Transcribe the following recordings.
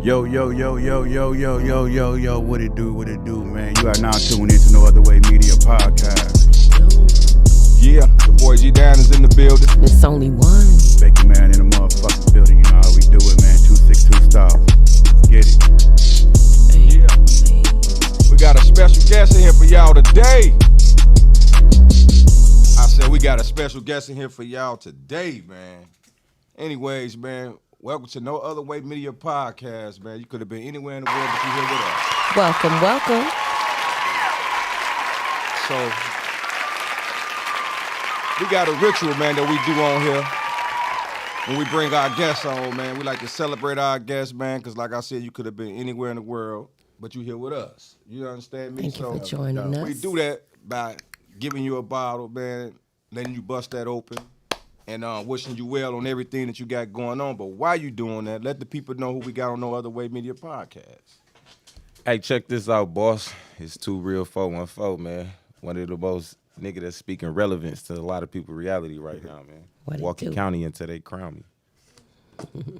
Yo, yo, yo, yo, yo, yo, yo, yo, yo, what it do, man? You are now tuned into No Other Way Media Podcast. Yeah, the boy G Dan is in the building. It's only one. Becky man in the motherfucking building, you know how we do it, man. 262 style. Let's get it. Yeah. We got a special guest in here for y'all today. I said we got a special guest in here for y'all today, man. Anyways, man, welcome to No Other Way Media Podcast, man. You could have been anywhere in the world, but you're here with us. Welcome. So, we got a ritual, man, that we do on here. When we bring our guests on, man, we like to celebrate our guests, man, because like I said, you could have been anywhere in the world, but you're here with us. You understand me? Thank you for joining us. We do that by giving you a bottle, man, letting you bust that open, and wishing you well on everything that you got going on. But while you doing that, let the people know who we got on No Other Way Media Podcast. Hey, check this out, boss. It's 2REAL414, man. One of the most nigga that's speaking relevance to a lot of people reality right now, man. Milwaukee County until they crown me.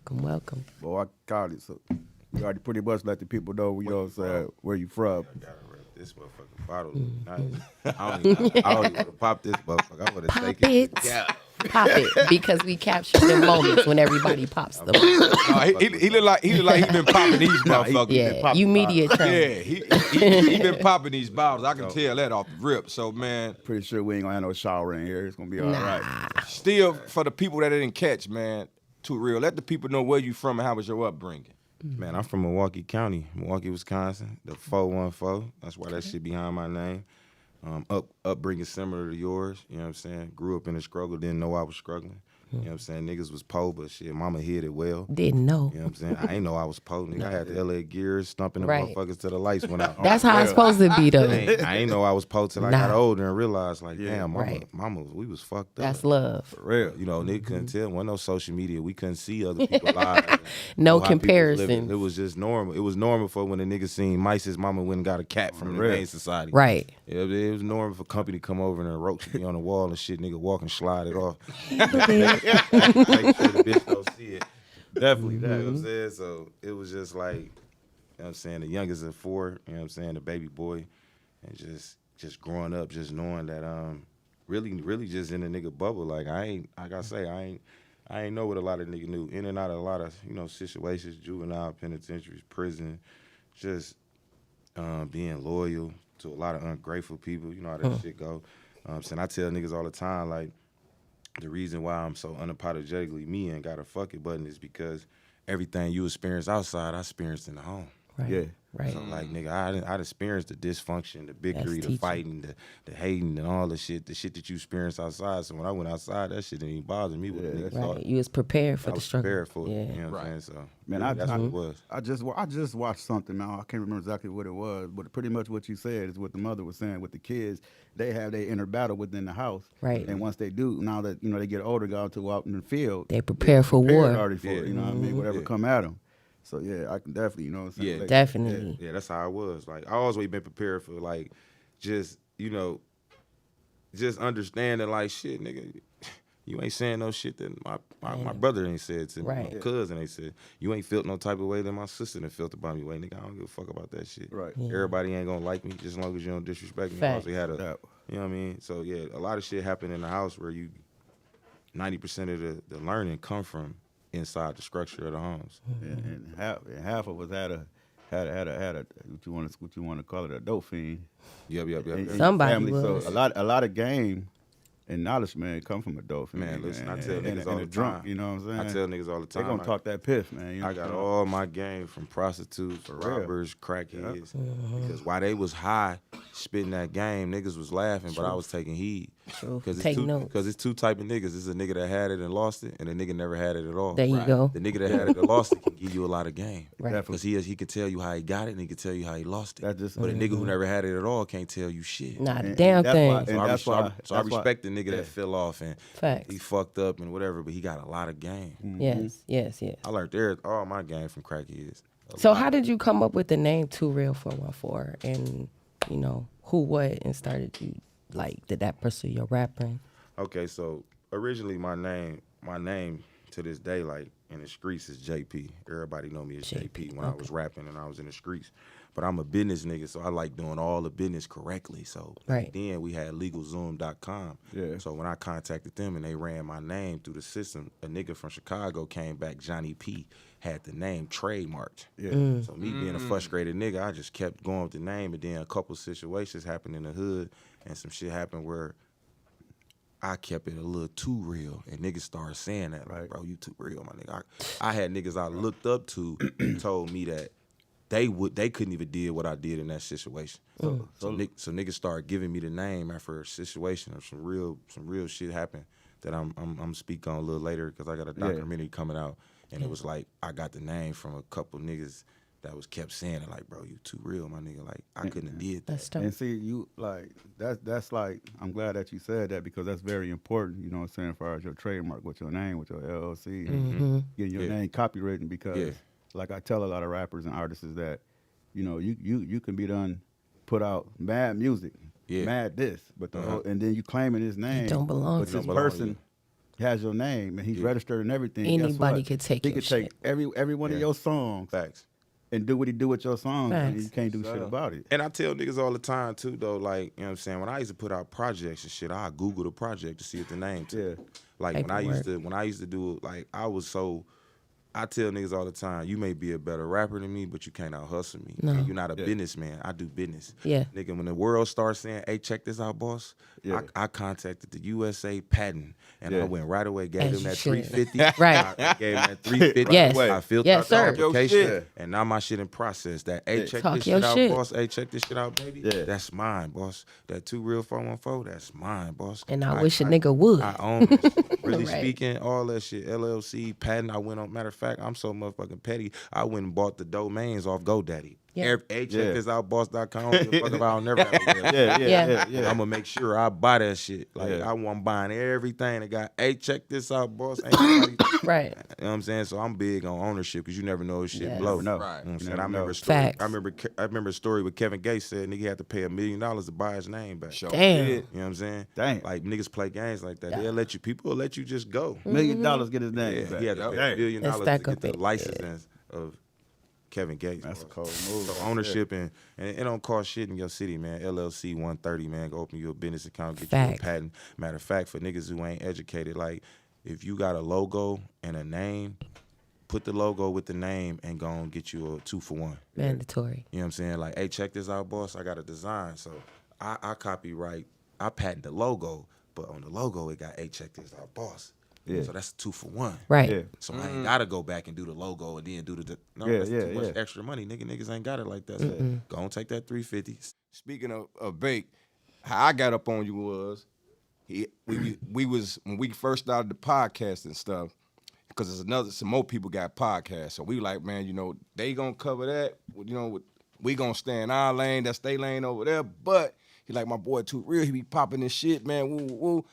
Welcome. Boy, I called it, so you already pretty much let the people know, you know what I'm saying, where you from. I gotta rep this motherfucking bottle. I don't even want to pop this motherfucker. I want to take it. Yeah. Pop it, because we capture the moments when everybody pops them. He look like he been popping these motherfuckers. Yeah, you media trained. Yeah, he been popping these bottles. I can tell that off the rip. So, man. Pretty sure we ain't gonna have no shower in here. It's gonna be all right. Still, for the people that didn't catch, man, 2REAL, let the people know where you from and how was your upbringing. Man, I'm from Milwaukee County, Milwaukee, Wisconsin, the 414. That's why that shit behind my name. Upbringing similar to yours, you know what I'm saying? Grew up in the struggle, didn't know I was struggling. You know what I'm saying? Niggas was poor, but shit, mama hid it well. Didn't know. You know what I'm saying? I ain't know I was poor, nigga. I had the LA gears stumping the motherfuckers till the lights went out. That's how it's supposed to be, though. I ain't know I was poor till I got older and realized, like, damn, mama, we was fucked up. That's love. For real. You know, nigga couldn't tell. Wasn't no social media. We couldn't see other people's lives. No comparison. It was just normal. It was normal for when a nigga seen Mice's mama went and got a cat from the main society. Right. It was normal for company to come over and roach me on the wall and shit, nigga walk and slide it off. Make sure the bitch don't see it. Definitely that. You know what I'm saying? So it was just like, you know what I'm saying, the youngest of four, you know what I'm saying, the baby boy, and just growing up, just knowing that really just in a nigga bubble. Like I ain't know what a lot of nigga knew. In and out of a lot of, you know, situations, juvenile, penitentiaries, prison, just being loyal to a lot of ungrateful people. You know how that shit go. So I tell niggas all the time, like, the reason why I'm so unapologetically me and got a fuck it button is because everything you experience outside, I experienced in the home. Right. Yeah. Right. So, like, nigga, I'd experienced the dysfunction, the biggery, the fighting, the hating, and all the shit that you experience outside. So when I went outside, that shit didn't even bother me. Right. You was prepared for the struggle. Prepared for it. Yeah. You know what I'm saying? So, Man, that's what it was. I just watched something now. I can't remember exactly what it was, but pretty much what you said is what the mother was saying with the kids. They have their inner battle within the house. Right. And once they do, now that, you know, they get older, go out in the field. They prepare for war. Already for it, you know what I mean? Whatever come at them. So, yeah, I can definitely, you know what I'm saying? Yeah, like, definitely. Yeah, that's how I was. Like, I always been prepared for, like, just, you know, just understanding, like, shit, nigga, you ain't saying no shit that my brother ain't said to me. Right. My cousin ain't said. You ain't felt no type of way that my sister done felt about me. Way, nigga, I don't give a fuck about that shit. Right. Yeah. Everybody ain't gonna like me just as long as you don't disrespect me. Fact. Also had you know what I mean? So, yeah, a lot of shit happened in the house where 90% of the learning come from inside the structure of the homes. And half of us had a what you want to call it, a dope fiend. Yep. in Somebody your family. was. So a lot of game and knowledge, man, come from a dope fiend. Man, listen, I tell niggas and all a the drunk, time. you know what I'm saying? I tell niggas all the time. They gonna talk that piff, man. You know I got all my game from prostitutes, robbers, crackheads. Because while they was high spitting that game, niggas was laughing, but I was taking heed. True. Because Take notes. it's two type of niggas. It's a nigga that had it and lost it, and a nigga never had it at all. There you go. The nigga that had it and lost it can give you a lot of game. Right. Because he can tell you how he got it, and he can tell you how he lost it. That's just- But a nigga who never had it at all can't tell you shit. Not a And damn that's why- thing. and So I respect the nigga that fell off and Facts. he fucked up and whatever, but he got a lot of game. Yes. I learned all my game from crackheads. So how did you come up with the name 2REAL414, and, you know, who, what, and started you, like, did that pursue your rapping? Okay, so originally my name to this day, like, you know in the streets is JP. Everybody know me as JP when I was rapping and I was in the streets. But I'm a business nigga, so I like doing all the business correctly. So then we had LegalZoom.com. Yeah. So when I contacted them and they ran my name through the system, a nigga from Chicago came back, Johnny P, had the name trademarked. Yeah. So me being a frustrated nigga, I just kept going with the name, and then a couple situations happened in the hood, and some shit happened where I kept it a little too real, and niggas started saying that, like, bro, you too real, my nigga. I had niggas I looked up to told me that they couldn't even deal what I did in that situation. So niggas started giving me the name after a situation or some real shit happened that I'm speak on a little later because I got a documentary coming out, and it was like I got the name from a couple niggas that was kept saying it, like, bro, you too real, my nigga. Like, I couldn't have did that. That's dope. And see, you like that's like, I'm glad that you said that because that's very important. You know what I'm saying, as far as your trademark with your name, with your LLC, and getting your name copywritten. Because like I tell a lot of rappers and artists is that, you know, you can be done put out mad music, mad this, but the whole, and then you claiming his name, It don't belong but to this you. person has your name and he's registered and everything. Guess Anybody what? could take he your could take every one of your songs Facts. and do what he do with your songs, and Facts. you can't do shit about it. And I tell niggas all the time too, though, like, you know what I'm saying, when I used to put out projects and shit, I Google the project to see if the name to Like when I used to do it, like I tell niggas all the time, you may be a better rapper than me, but you can't out hustle me. No. And you're not a businessman. I do business. Yeah. Nigga, when the world starts saying, hey, check this out, boss, I contacted the USA patent, and I went right away, gave As them you that should. 350. Right. I gave them that 350. Yes. I filled Yes, out the sir. application, and now my shit in process. That, hey, check Talk this your shit out, shit. boss. Hey, check this shit out, baby. Yeah. That's mine, boss. That 2REAL414, that's mine, boss. And I wish a nigga would. I own this. Really Right. speaking, all that shit, LLC, patent, I went on. Matter of fact, I'm so motherfucking petty, I went and bought the domains off GoDaddy. Yeah. Hey, check this out, boss.com. Fuck if I don't never have a website. Yeah. I'm gonna make sure I buy that shit. Like, I want buying everything that got, hey, check this out, boss. Ain't nobody, Right. you know what I'm saying? So I'm big on ownership because you never know if shit Yes. blow. Never know. Right. You know what I'm You saying? never I remember know. a story. Facts. I remember a story where Kevin Gates said nigga had to pay $1 million to buy his name back. Sure. Damn. You know what I'm saying? Damn. Like niggas play games like that. They'll let you, people will let you just go. $1 million get his name Yeah, back. he had to pay $1 billion Let's to stack get up the it. license of Kevin Gates. That's a bro. cold move. So ownership and it don't cost shit in your city, man. LLC 130, man. Go open you a business account, get you a Facts. patent. Matter of fact, for niggas who ain't educated, like if you got a logo and a name, put the logo with the name and go and get you a 2-for-1. Mandatory. You know what I'm saying? Like, hey, check this out, boss. I got a design. So I copyright, I patent the logo, but on the logo it got, hey, check this out, boss. Yeah. So that's a 2-for-1. Right. Yeah. So I ain't gotta go back and do the logo and then do the no, Yeah, that's yeah, too much yeah. extra money. Niggas ain't got it like that. So go and take that 350. Speaking of Bake, how I got up on you was we was when we first started the podcast and stuff, because there's some more people got podcasts. So we like, man, you know, they gonna cover that. You know, we gonna stay in our lane, that's they lane over there. But he like, my boy 2REAL, he be popping this shit, man. Woo, woo,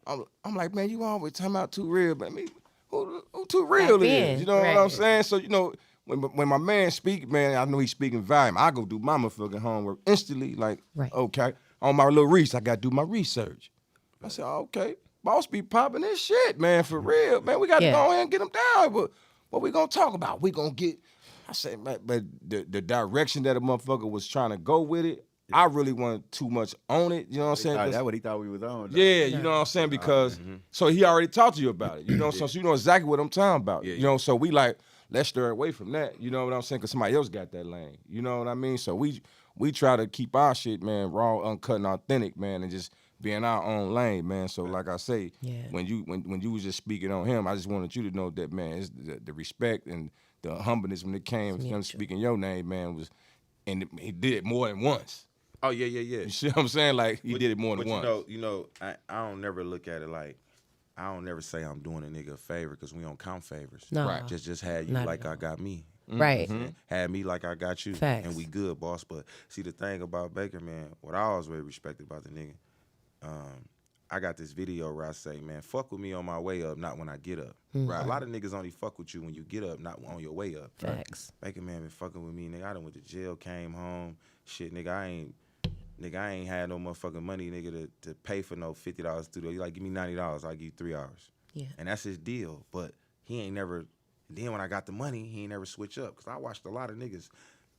woo. I'm like, man, you always talking about 2REAL, but I mean, who 2REAL Back then, is? You know what right. I'm saying? So, you know, when my man speak, man, I know he's speaking volume. I go do my motherfucking homework instantly. Like, Right. okay, on my little research, I gotta do my research. I said, okay, boss be popping this shit, man, for real, man. We got to go ahead and get him down. But what we gonna talk about? We gonna get. I said, man, but the direction that a motherfucker was trying to go with it, I really wasn't too much on it. You know what I'm saying? That's what he thought we was on. Though. Yeah, you know what I'm saying? Because so he already talked to you about it. You know, so you know exactly what I'm talking about. You know, so we like, let's stir away from that. You know what I'm saying? Because somebody else got that lane. You know what I mean? So we try to keep our shit, man, raw, uncut, and authentic, man, and just be in our own lane, man. So like I say, when you was just speaking on him, I just wanted you to know that, man, it's the respect and the humbleness when it came to him speaking your name, man, was, and he did it more than once. Oh yeah. You see what I'm saying? Like he did it more than once. You know, I don't never look at it like, I don't never say I'm doing a nigga a favor because we don't count favors. No. Right. Just had you Not like at I got me. Right. Had me like I got you. Facts. And we good, boss. But see, the thing about Baker, man, what I always really respected about the nigga, I got this video where I say, man, fuck with me on my way up, not when I get up. Right. A lot of niggas only fuck with you when you get up, not on your way up. Facts. Baker, man, been fucking with me, nigga. I done went to jail, came home. Shit, nigga, I ain't had no motherfucking money, nigga, to pay for no $50 studio. You like, give me $90, I'll give you 3 hours. Yeah. And that's his deal. But he ain't never And then when I got the money, he ain't never switch up. Cause I watched a lot of niggas.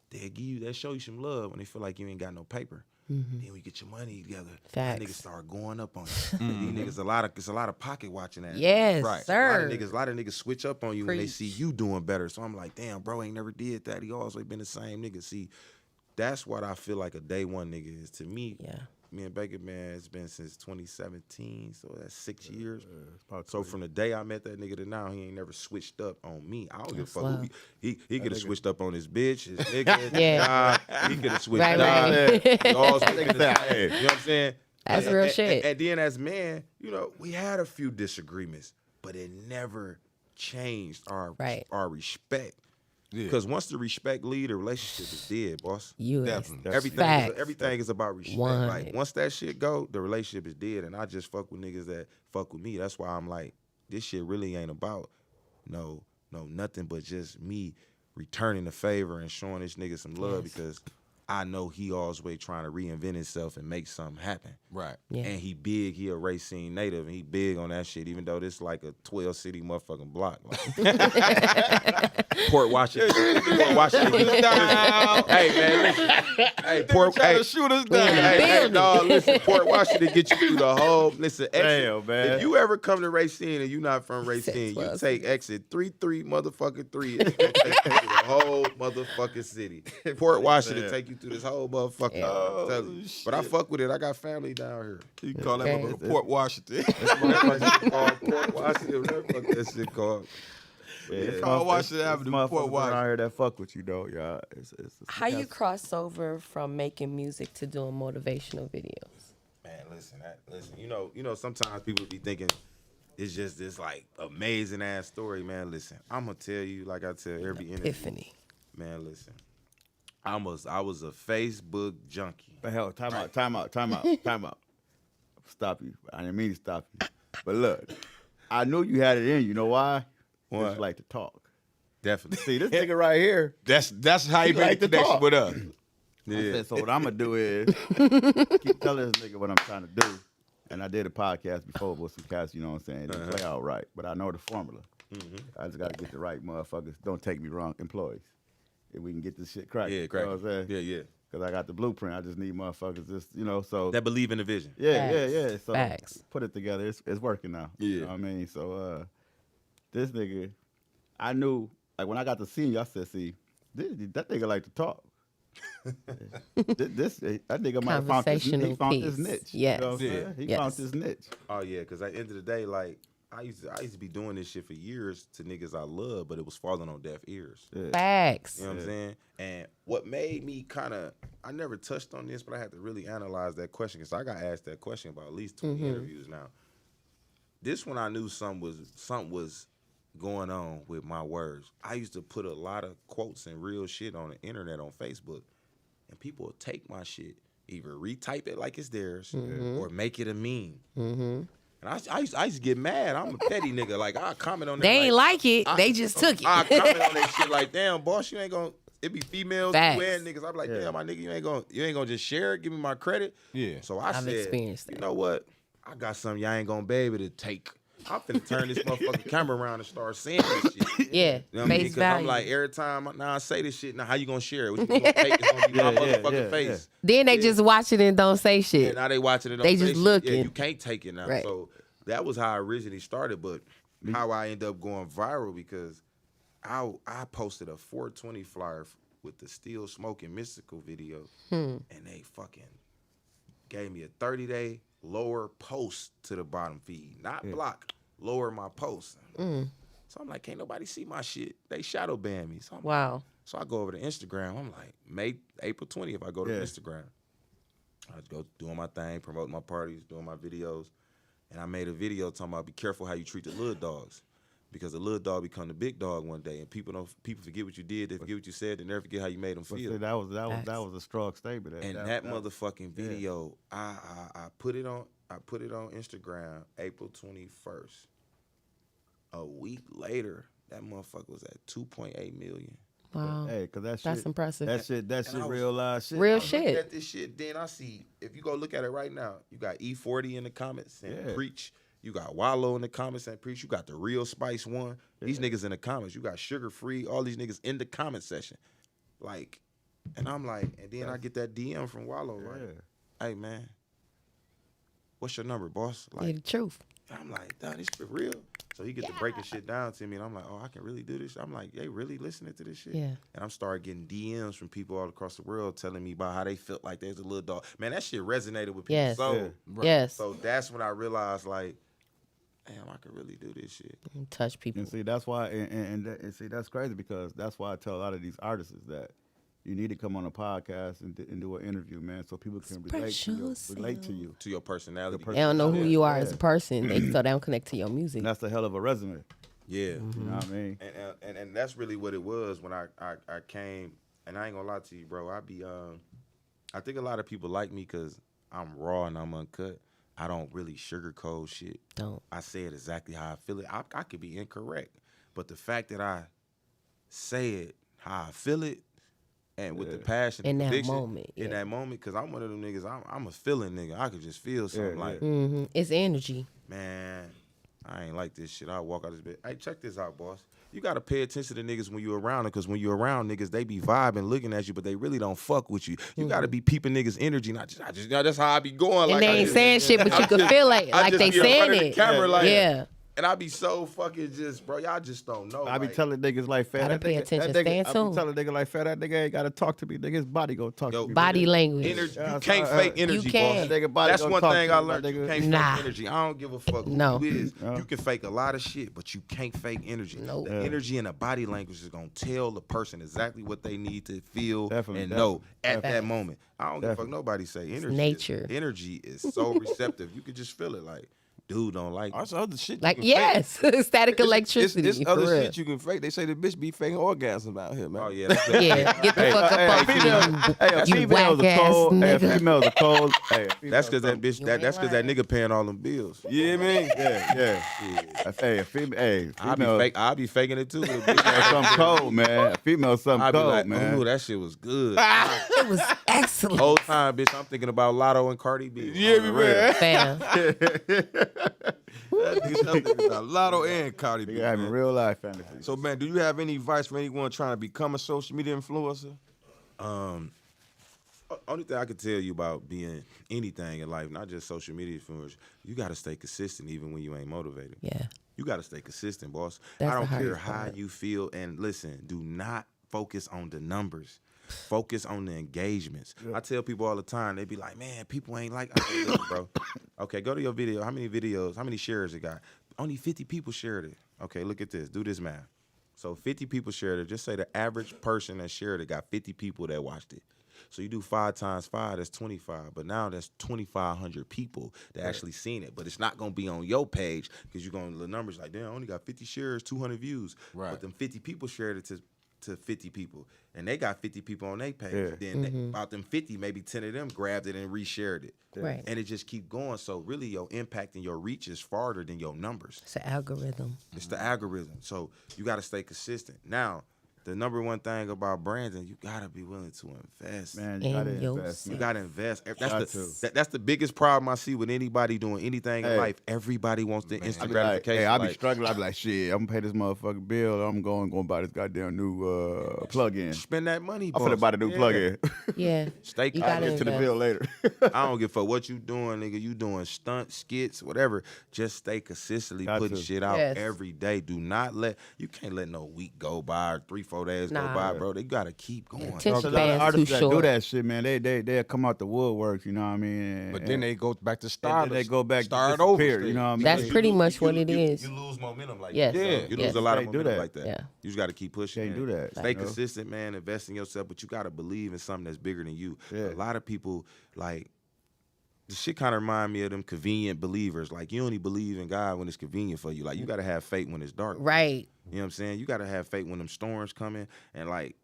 They'll show you some love when they feel like you ain't got no paper. Then when you get your money together, that niggas start going up on you. These niggas it's a lot of pocket watching that. Yes, Right. sir. A lot of niggas switch up on you when they see you doing better. So I'm like, damn, bro ain't never did that. He always been the same nigga. See, that's what I feel like a day one nigga is to me. Yeah. Me and Baker, man, it's been since 2017, so that's 6 years. So from the day I met that nigga to now, he ain't never switched up on me. I don't give a fuck who he could have switched up on his bitch, his nigga, his job. He could have switched up. Right. He always been the same. You know what I'm saying? That's real shit. And then as men, you know, we had a few disagreements, but it never changed our respect. Because once the respect lead, the relationship is dead, boss. Everything is about respect. Like once that shit go, the relationship is dead. And I just fuck with niggas that fuck with me. That's why I'm like, this shit really ain't about nothing but just me returning the favor and showing this nigga some love because I know he always trying to reinvent himself and make something happen. Right. Yeah. And he big, he a Racine native, and he big on that shit, even though this like a 12-city motherfucking block. Like. Port Washington. Hey, man, listen. Hey, shoot us down. Hey, dog, listen, Port Washington get you through the whole, exit. Damn, man. If you ever come to Racine and you not from Racine, you take exit 33 motherfucking 3. It's gonna take you through the whole motherfucking city. Port Washington take you through this whole motherfucking But I fuck with it. I got family down here. You can call that motherfucker Port Washington. Port Washington, whatever the fuck that shit called. It's called Washington Avenue, Port Washington. I heard that fuck with you though, y'all. How you cross over from making music to doing motivational videos? Man, listen. You know, sometimes people be thinking it's just this like amazing ass story, man. Listen, I'm gonna tell you like I tell every interview. Epiphany. Man, listen. I was a Facebook junkie. But hell, time out. Stop you. I didn't mean to stop you. But look, I knew you had it in you. You know why? Because you like to talk. Definitely. See, this nigga right here. That's how he made the connection with us. Yeah. So what I'm going to do is keep telling this nigga what I'm trying to do. And I did a podcast before with some cats, you know what I'm saying? It didn't play out right. But I know the formula. I just got to get the right motherfuckers. Don't take me wrong, employees. If we can get this shit cracking. Yeah, cracking. You know what I'm saying? Yeah. Because I got the blueprint. I just need motherfuckers just, so. That believe in the vision. Yeah. So Facts. put it together. It's working now. Yeah. You know what I mean? So this nigga, I knew, like when I got to see him, I said, see, that nigga like to talk. That nigga might have found his niche. Yes. You know what I'm saying? He found his niche. Oh yeah, because at the end of the day, like I used to be doing this shit for years to niggas I love, but it was falling on deaf ears. Yeah. Facts. You know what I'm saying? And what made me I never touched on this, but I had to really analyze that question because I got asked that question about at least 20 interviews now. This one I knew something was going on with my words. I used to put a lot of quotes and real shit on the internet on Facebook, and people would take my shit, either retype it like it's theirs or make it a meme. And I used to get mad. I'm a petty nigga. Like, I comment on that. They ain't like it. They just took it. I comment on that shit like, damn, boss, you ain't gonna. It be females wearing niggas. I'm like, damn, my nigga, you ain't gonna just share it. Give me my credit. Yeah. So I said, experienced that. You know what? I got something y'all ain't gonna be able to take. I'm finna turn this motherfucking camera around and start saying this shit. Yeah. You know what I mean? Because I'm like, every time now I say this shit, now how you gonna share it? What you gonna take? It's gonna be my motherfucking face. Then they just watch it and don't say shit. Yeah, now they watching it. They just looking. Yeah, you can't take it now. Right. So that was how I originally started, but how I ended up going viral because I posted a 420 flyer with the Still Smoking Mystical video, and they fucking gave me a 30-day lower post to the bottom feed, not block, lower my post. So I'm like, can't nobody see my shit. They shadow ban me. So so I go over to Instagram. I'm like, April 20th, I go to Instagram. I go doing my thing, promoting my parties, doing my videos. And I made a video talking about be careful how you treat the little dogs. Because the little dog become the big dog one day, and people forget what you did, they forget what you said, they never forget how you made them feel. See, that was a strong statement. That motherfucking video, I put it on Instagram April 21st. A week later, that motherfucker was at 2.8 million. Wow. Hey, cause that's impressive. That shit, real live shit. Real I shit. At this shit, then I see, if you go look at it right now, you got E40 in the comments saying preach. You got Wallow in the comments and Preach. You got the Real Spice one. These niggas in the comments. You got Sugar Free. All these niggas in the comment section. Like, and I'm like, and then I get that DM from Wallow, right? Hey, man, what's your number, boss? Like, the truth. I'm like, damn, this for real? So he get to breaking shit down to me, and I'm like, oh, I can really do this. I'm like, they really listening to this shit? Yeah. And I'm started getting DMs from people all across the world telling me about how they felt like there's a little dog. Man, that shit resonated with people's soul. Yes. So that's when I realized, like, damn, I could really do this shit. And touch people. And see, that's why, and see, that's crazy because that's why I tell a lot of these artists is that you need to come on a podcast and do an interview, man, so people can relate to you. To your personality. They don't know who you are as a person, so they don't connect to your music. And that's a hell of a resume. Yeah. You know what I mean? And that's really what it was when I came, and I ain't gonna lie to you, bro. I think a lot of people like me because I'm raw and I'm uncut. I don't really sugarcoat shit. I say it exactly how I feel it. I could be incorrect, but the fact that I say it how I feel it, and with the passion in and that moment, in that moment, because I'm one of them niggas, I'm a feeling nigga. I could just feel something like, it's energy. Man, I ain't like this shit. I'll walk out this bed. Hey, check this out, boss. You got to pay attention to niggas when you're around them, because when you're around niggas, they be vibing, looking at you, but they really don't fuck with you. You got to be peeping niggas' energy. Not just, that's how I be going. And like, they ain't saying shit, but you can feel like they saying it. Camera, like, yeah. And I be so fucking just, bro, y'all just don't know. I be telling niggas like, fat. Gotta pay attention, stand I be tuned. telling nigga like, fat, that nigga ain't gotta talk to me. Nigga, his body gonna talk to me. Body language. Energy. You can't fake energy, You can. boss. That's one thing I learned. You can't fake energy. I don't give a fuck who No. you is. You can fake a lot of shit, but you can't fake energy. Nope. The energy and the body language is gonna tell the person exactly what they need to feel and Definitely. know at that moment. I don't give a fuck nobody say energy. Nature. Energy is so receptive. You can just feel it like, dude don't like That's other shit. Like, you can fake. static electricity. It's for other real. shit you can fake. They say the bitch be faking orgasms out here, man. Oh yeah. Yeah, get the fuck up off Hey, you whack ass nigga. Females are cold. Hey, That's because that bitch. That's because that nigga paying all them bills. Yeah, man. Yeah. Hey, female. I'll be faking it too. Something cold, man. A female, something I'll be cold, like, man. ooh, that shit was good. It was excellent. Whole time, bitch, I'm thinking about Lotto and Cardi B. Yeah, man. Fam. Lotto and Cardi B. Nigga having man. real life fantasy. So, man, do you have any advice for anyone trying to become a social media influencer? Only thing I could tell you about being anything in life, not just social media influencer, you got to stay consistent even when you ain't motivated. Yeah. You got to stay consistent, boss. That's I don't the care hardest how part. you feel. And listen, do not focus on the numbers. Focus on the engagements. I tell people all the time, they be like, man, people ain't like, I say, listen, bro. Okay, go to your video. How many shares it got? Only 50 people shared it. Okay, look at this. Do this math. So 50 people shared it. Just say the average person that shared it got 50 people that watched it. So you do 5 times 5, that's 25. But now that's 2,500 people that actually seen it. But it's not going to be on your page because you're going to the numbers like, damn, I only got 50 shares, 200 views. Right. But them 50 people shared it to 50 people. And they got 50 people on their page. Yeah. Then about them 50, maybe 10 of them grabbed it and reshared it. Right. And it just keep going. So really your impact and your reach is farther than your numbers. It's an algorithm. It's the algorithm. So you got to stay consistent. Now, the number one thing about branding, you got to be willing to invest. Man, you gotta In invest. You Man. got to invest. Got That's the biggest problem I see with anybody doing anything in life. Everybody wants the I instant be like, gratification. hey, I be like, struggling. I be like, shit, I'm gonna pay this motherfucking bill. I'm going buy this goddamn new plug-in. spend that money, I'm boss. finna buy the new plug-in. Yeah. Stay You I'll gotta get to the invest. bill later. I don't give a fuck what you doing, nigga. You doing stunts, skits, whatever. Just stay consistently Got putting to. shit out Yes. every day. Do not you can't let no week go by or 3-4 days go Nah. by, bro. They gotta keep going. Attention There's a lot of span's artists too that do short. that shit, man. They'll come out the woodworks, you know what I mean? But then they go back to and start. then they go back start to over. disappear, you know what I mean? That's pretty much what it is. You lose momentum like Yes. that. Yeah. You Yes. lose a lot of Can't do momentum that. like that. Yeah. You just got to keep pushing. Can't man. do that, Stay you know? consistent, man. Invest in yourself, but you got to believe in something that's bigger than you. Yeah. A lot of people, like, the shit kind of remind me of them convenient believers. Like, you only believe in God when it's convenient for you. Like, you got to have faith when it's dark. Right. You know what I'm saying? You got to have faith when them storms coming. And, like,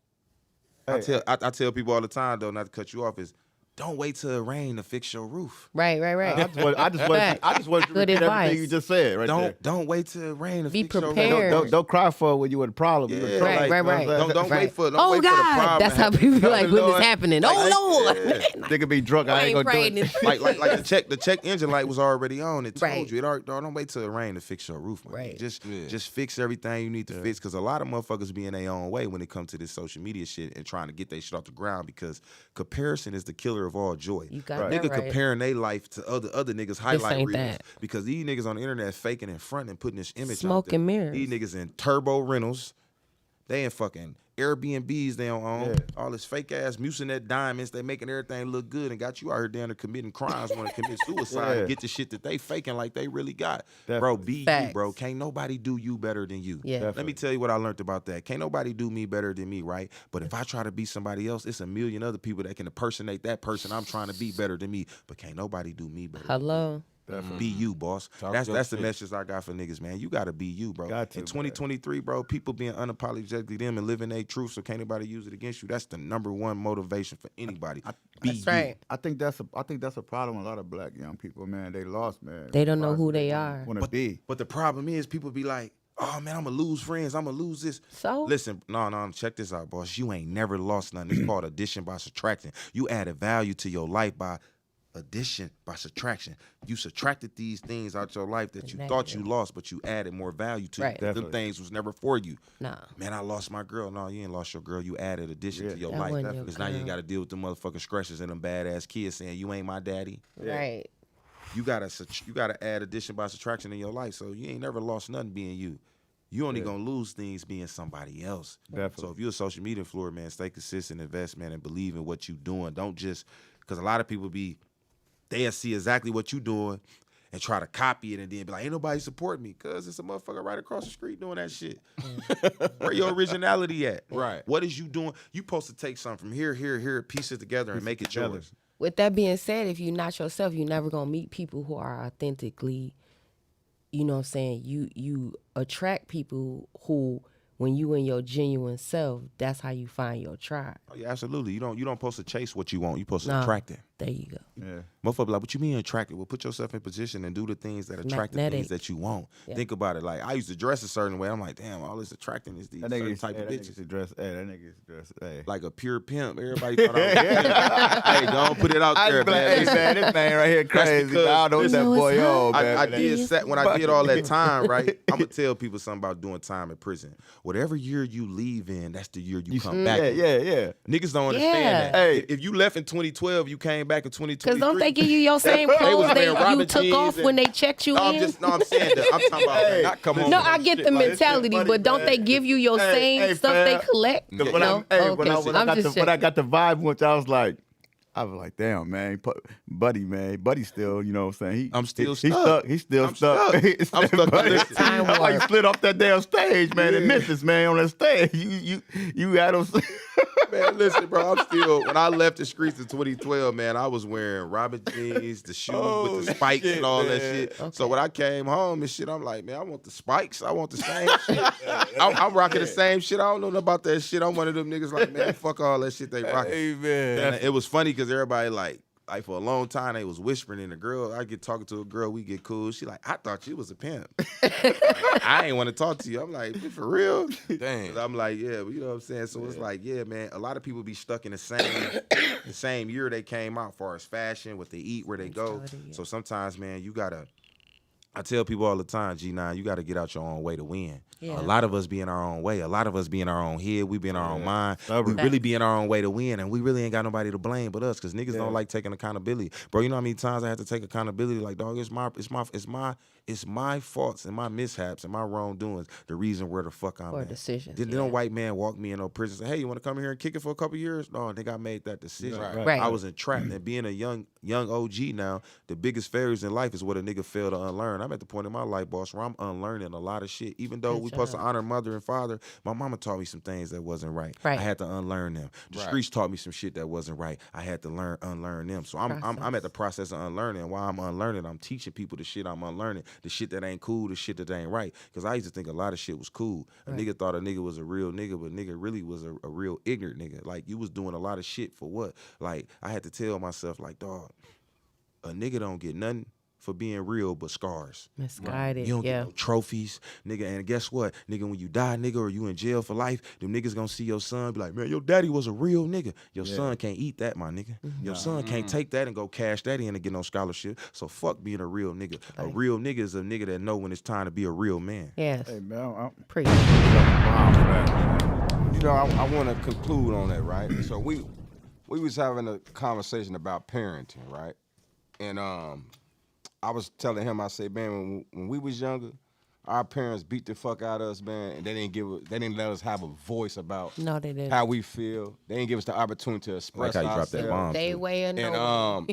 Hey, I tell people all the time, though, not to cut you off, is don't wait till it rain to fix your roof. Right. I just want to Good repeat advice. everything you just said right there. Don't wait till it rain to Be fix your prepared. roof. Don't cry for it when you in a problem. You in Yeah, trouble. Right, You know what I'm saying? Don't Right. wait for the Oh God, problem. that's how people be like when Lord. it's happening. Oh Lord, They could be drunk. I ain't gonna do it. like the check engine light was already on. It told Right. you. Don't wait till it rain to fix your roof. Man. Right. Just fix everything you need to fix. Because a lot of motherfuckers be in their own way when it comes to this social media shit and trying to get their shit off the ground. Because comparison is the killer of all joy. You got Nigga that right. comparing their life to other niggas highlight ain't reels. that. Because these niggas on the internet faking in front and putting this image Smoke out there. and mirrors. These niggas in turbo rentals. They in fucking Airbnbs they don't own. Yeah. All this fake ass Mucinet diamonds. They making everything look good and got you out here down there committing crimes, want to commit suicide Yeah. and get the shit that they faking like they really got. Definitely. Bro, be you, Facts. bro. Can't nobody do you better than you. Yeah. Let me tell you what I learned about that. Can't nobody do me better than me, right? But if I try to be somebody else, it's a million other people that can impersonate that person I'm trying to be better than me. But can't nobody do me better. Hello. Be you, boss. Talk That's your the shit. message I got for niggas, man. You gotta be you, bro. Got to, In 2023, bro, people being unapologetically them and living their truth, so can't nobody use it against you. That's the number one motivation for anybody. Be That's you. right. I think that's a problem. A lot of black young people, man, they lost, man. They don't know who they are. Want to be. But the problem is, people be like, "Oh man, I'm gonna lose friends. I'm gonna lose this." So? Listen, no, check this out, boss. You ain't never lost nothing. It's called addition by subtraction. You added value to your life by addition by subtraction. You subtracted these things out your life that you thought you lost, but you added more value to. Right. Them things was never for you. Nah. Man, I lost my girl. No, you ain't lost your girl. You added addition to your That life. wasn't your Because now you girl. got to deal with the motherfucking scratches and them badass kids saying you ain't my daddy. Right. You gotta add addition by subtraction in your life. So you ain't never lost nothing being you. You only gonna lose things being somebody else. Definitely. So if you're a social media influencer, man, stay consistent, invest, man, and believe in what you doing. Don't just because a lot of people they'll see exactly what you doing and try to copy it and then be like, ain't nobody support me. Cause it's a motherfucker right across the street doing that shit. Where your originality at? Right. What is you doing? You supposed to take something from here, piece it together and make it together. yours. With that being said, if you're not yourself, you're never gonna meet people who are authentically, you know what I'm saying? You attract people who, when you in your genuine self, that's how you find your tribe. Oh, yeah, absolutely. You don't supposed to chase what you want. You supposed to Nah. attract it. There you go. Yeah. Motherfucker, like, what you mean attracted? Well, put yourself in position and do the things that attract the things Magnetic. that you want. Yeah. Think about it. Like, I used to dress a certain way. I'm like, damn, all this attracting is these That certain nigga type of that bitches. nigga dress. Hey, that nigga dress. Hey. Like a pure pimp. Everybody thought I was a pimp. Hey, don't put it out I there, just be like, man. hey, Listen, man, this man right here crazy. because- I don't know what that You know boy it's on, hot. man. I That did nigga- set when I did all that time, right? I'm gonna tell people something about doing time in prison. Whatever year you leave in, that's the year you come back. Yeah, in. yeah. Niggas don't understand Yeah. that. Hey. If you left in 2012, you came back in 2023. Cause don't they give you your same was clothes wearing you Robin took jeans off and- when they checked you No, in? I'm saying that. I'm talking about Hey, not come on. No, I get the Shit, like, it's mentality, funny, but don't man. they give you your Hey, same hey, stuff fam. they collect? Because when, No? when, Okay. I I'm just when I checking. got the vibe, which I was like, damn, man, Buddy still, you know what I'm saying? I'm still He's stuck. stuck. He's still I'm stuck. stuck. He's I'm stuck. Buddy. Listen. Time That's why he warp. slid off that damn stage, man, in Memphis, man, on that stage. You had him. Man, listen, bro. I'm still. When I left the streets in 2012, man, I was wearing Robin jeans, the shoes with the spikes shit, and all that man. shit. So when I came home and shit, I'm like, man, I want the spikes. I want the same shit. I'm rocking the same shit. I don't know nothing about that shit. I'm one of them niggas like, man, fuck all that shit they rocking. Hey, man. And it was funny because everybody like for a long time they was whispering, and the girl, I get talking to a girl, we get cool. She like, I thought you was a pimp. I ain't want to talk to you. I'm like, for real? Damn. I'm like, yeah, but you know what I'm saying? So it's like, yeah, man, a lot of people be stuck in the same year they came out, far as fashion, what they eat, where they go. So sometimes, man, I tell people all the time, G9, you got to get out your own way to win. Yeah. A lot of us be in our own way. A lot of us be in our own head. We be in our own mind. Stubborn. We really be in our own way to win, and we really ain't got nobody to blame but us, because niggas don't like taking accountability. Bro, you know how many times I had to take accountability? Like, dog, it's my faults and my mishaps and my wrongdoings the reason where the fuck I'm Or at. decisions, Didn't no white man walk me in no prison and say, hey, you want to come here and kick it for a couple years? No, I think I made that decision. Right. I was entrapped. And being a young OG now, the biggest failures in life is what a nigga failed to unlearn. I'm at the point in my life, boss, where I'm unlearning a lot of shit. Even though we supposed to honor mother and father, my mama taught me some things that wasn't right. Right. I had to unlearn them. The streets taught me some shit that wasn't right. I had to unlearn them. So I'm at the process of unlearning. While I'm unlearning, I'm teaching people the shit I'm unlearning. the shit that ain't cool, the shit that ain't right. Because I used to think a lot of shit was cool. A nigga thought a nigga was a real nigga, but nigga really was a real ignorant nigga. Like, you was doing a lot of shit for what? Like, I had to tell myself, like, dog, a nigga don't get nothing for being real but scars. Misguided, You don't get no trophies, nigga. And guess what? Nigga, when you die, nigga, or you in jail for life, them niggas gonna see your son, be like, man, your daddy was a real nigga. Your son can't eat that, my nigga. Your son can't take that and go cash that in and get no scholarship. So fuck being a real nigga. A real nigga is a nigga that know when it's time to be a real man. Yes. Hey, man, Preach. You know, I want to conclude on that, right? So we was having a conversation about parenting, right? And I was telling him, I said, man, when we was younger, our parents beat the fuck out of us, man, and they didn't let us have a voice about No, they didn't. how we feel. They didn't give us the opportunity to express Like how you dropped ourselves. that bomb. They too. way And annoying.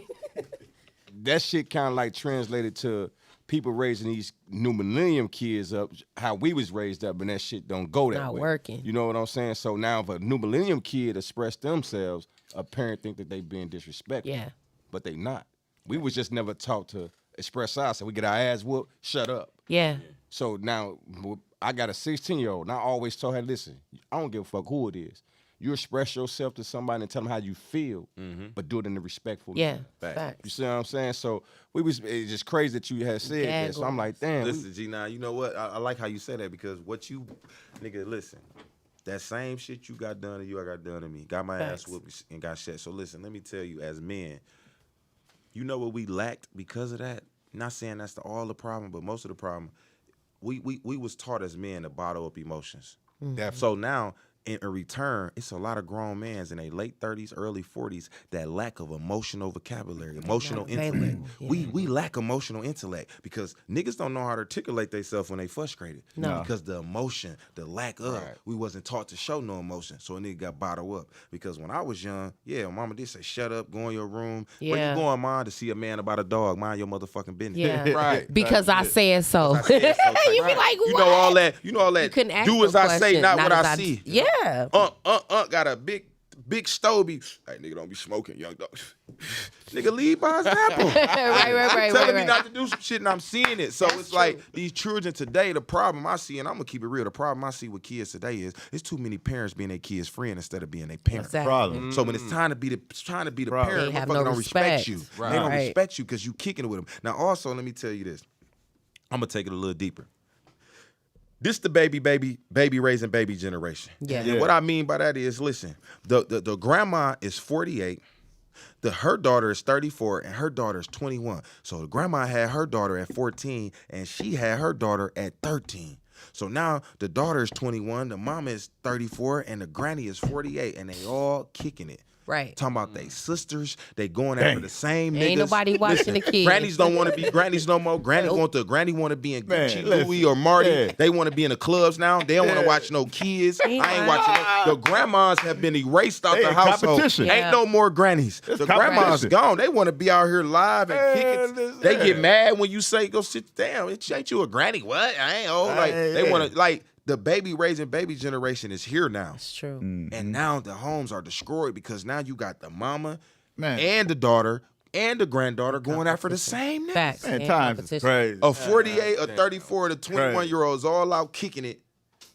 that shit kind of like translated to people raising these new millennium kids up, how we was raised up, and that shit don't go that Not way. working. You know what I'm saying? So now if a new millennium kid express themselves, a parent think that they being disrespectful. Yeah. But they not. We was just never taught to express ourselves. We get our ass whooped, shut up. Yeah. So now I got a 16-year-old, and I always told her, listen, I don't give a fuck who it is. You express yourself to somebody and tell them how you feel, but do it in a respectful Yeah. manner. Facts. You see what I'm saying? So it's just crazy that you had said that. So I'm like, damn. Listen, G9, you know what? I like how you say that because what you, nigga, listen. That same shit you got done to you, I got done to me. Got my ass whooped and got shit. So listen, let me tell you, as men, you know what we lacked because of that? Not saying that's all the problem, but most of the problem, we was taught as men to bottle up emotions. Definitely. So now, in return, it's a lot of grown mans in their late 30s, early 40s that lack of emotional vocabulary, emotional intellect. Yeah. We lack emotional intellect because niggas don't know how to articulate themselves when they frustrated. No. Because the emotion, the lack of, Right. we wasn't taught to show no emotion. So a nigga got bottled up. Because when I was young, yeah, mama did say, shut up, go in your room. Where Yeah. you going, mom, to see a man about a dog? Mind your motherfucking business. Yeah. Right. Because I said so. I said so. You be like, what? You know all that. You couldn't ask do no as I say, question, not what as I see. Yeah. Got a big Stoby. Hey, nigga, don't be smoking, young dog. Nigga, lead by example. right. Telling me not to do some shit and I'm seeing it. So it's like these children today, the problem I see, and I'm gonna keep it real, the problem I see with kids today is it's too many parents being their kids' friend instead of being their parent. Exactly. Problem. So when it's time to be the parent, They have motherfucker no don't respect respect. you. Right. They don't Right. respect you because you kicking it with them. Now also, let me tell you this. I'm gonna take it a little deeper. This the baby raising baby generation. Yeah. And what I mean by that is, listen, the grandma is 48, her daughter is 34, and her daughter is 21. So the grandma had her daughter at 14, and she had her daughter at 13. So now the daughter is 21, the mama is 34, and the granny is 48, and they all kicking it. Right. Talking about they sisters, they going after the same niggas. Ain't nobody watching the kids. Grannies don't want to be grannies no more. Granny want to be in Man, Gucci, listen. Louis, or Marty. Yeah. They want to be in the clubs now. They don't want to watch no kids. I ain't watching no. The grandmas have been erased out They the in household. competition. Yeah. Ain't no more grannies. The grandmas competition. gone. They want to be out here live and kicking. listen. They get mad when you say go sit down. Ain't you a granny? What? I ain't old. Like they want to like. The baby raising baby generation is here now. It's true. And now the homes are destroyed because now you got the mama Man. and the daughter and the granddaughter going after the same nigga. Facts. Man, and times is competition. crazy. A 48, a 34, the 21-year-olds all out kicking it.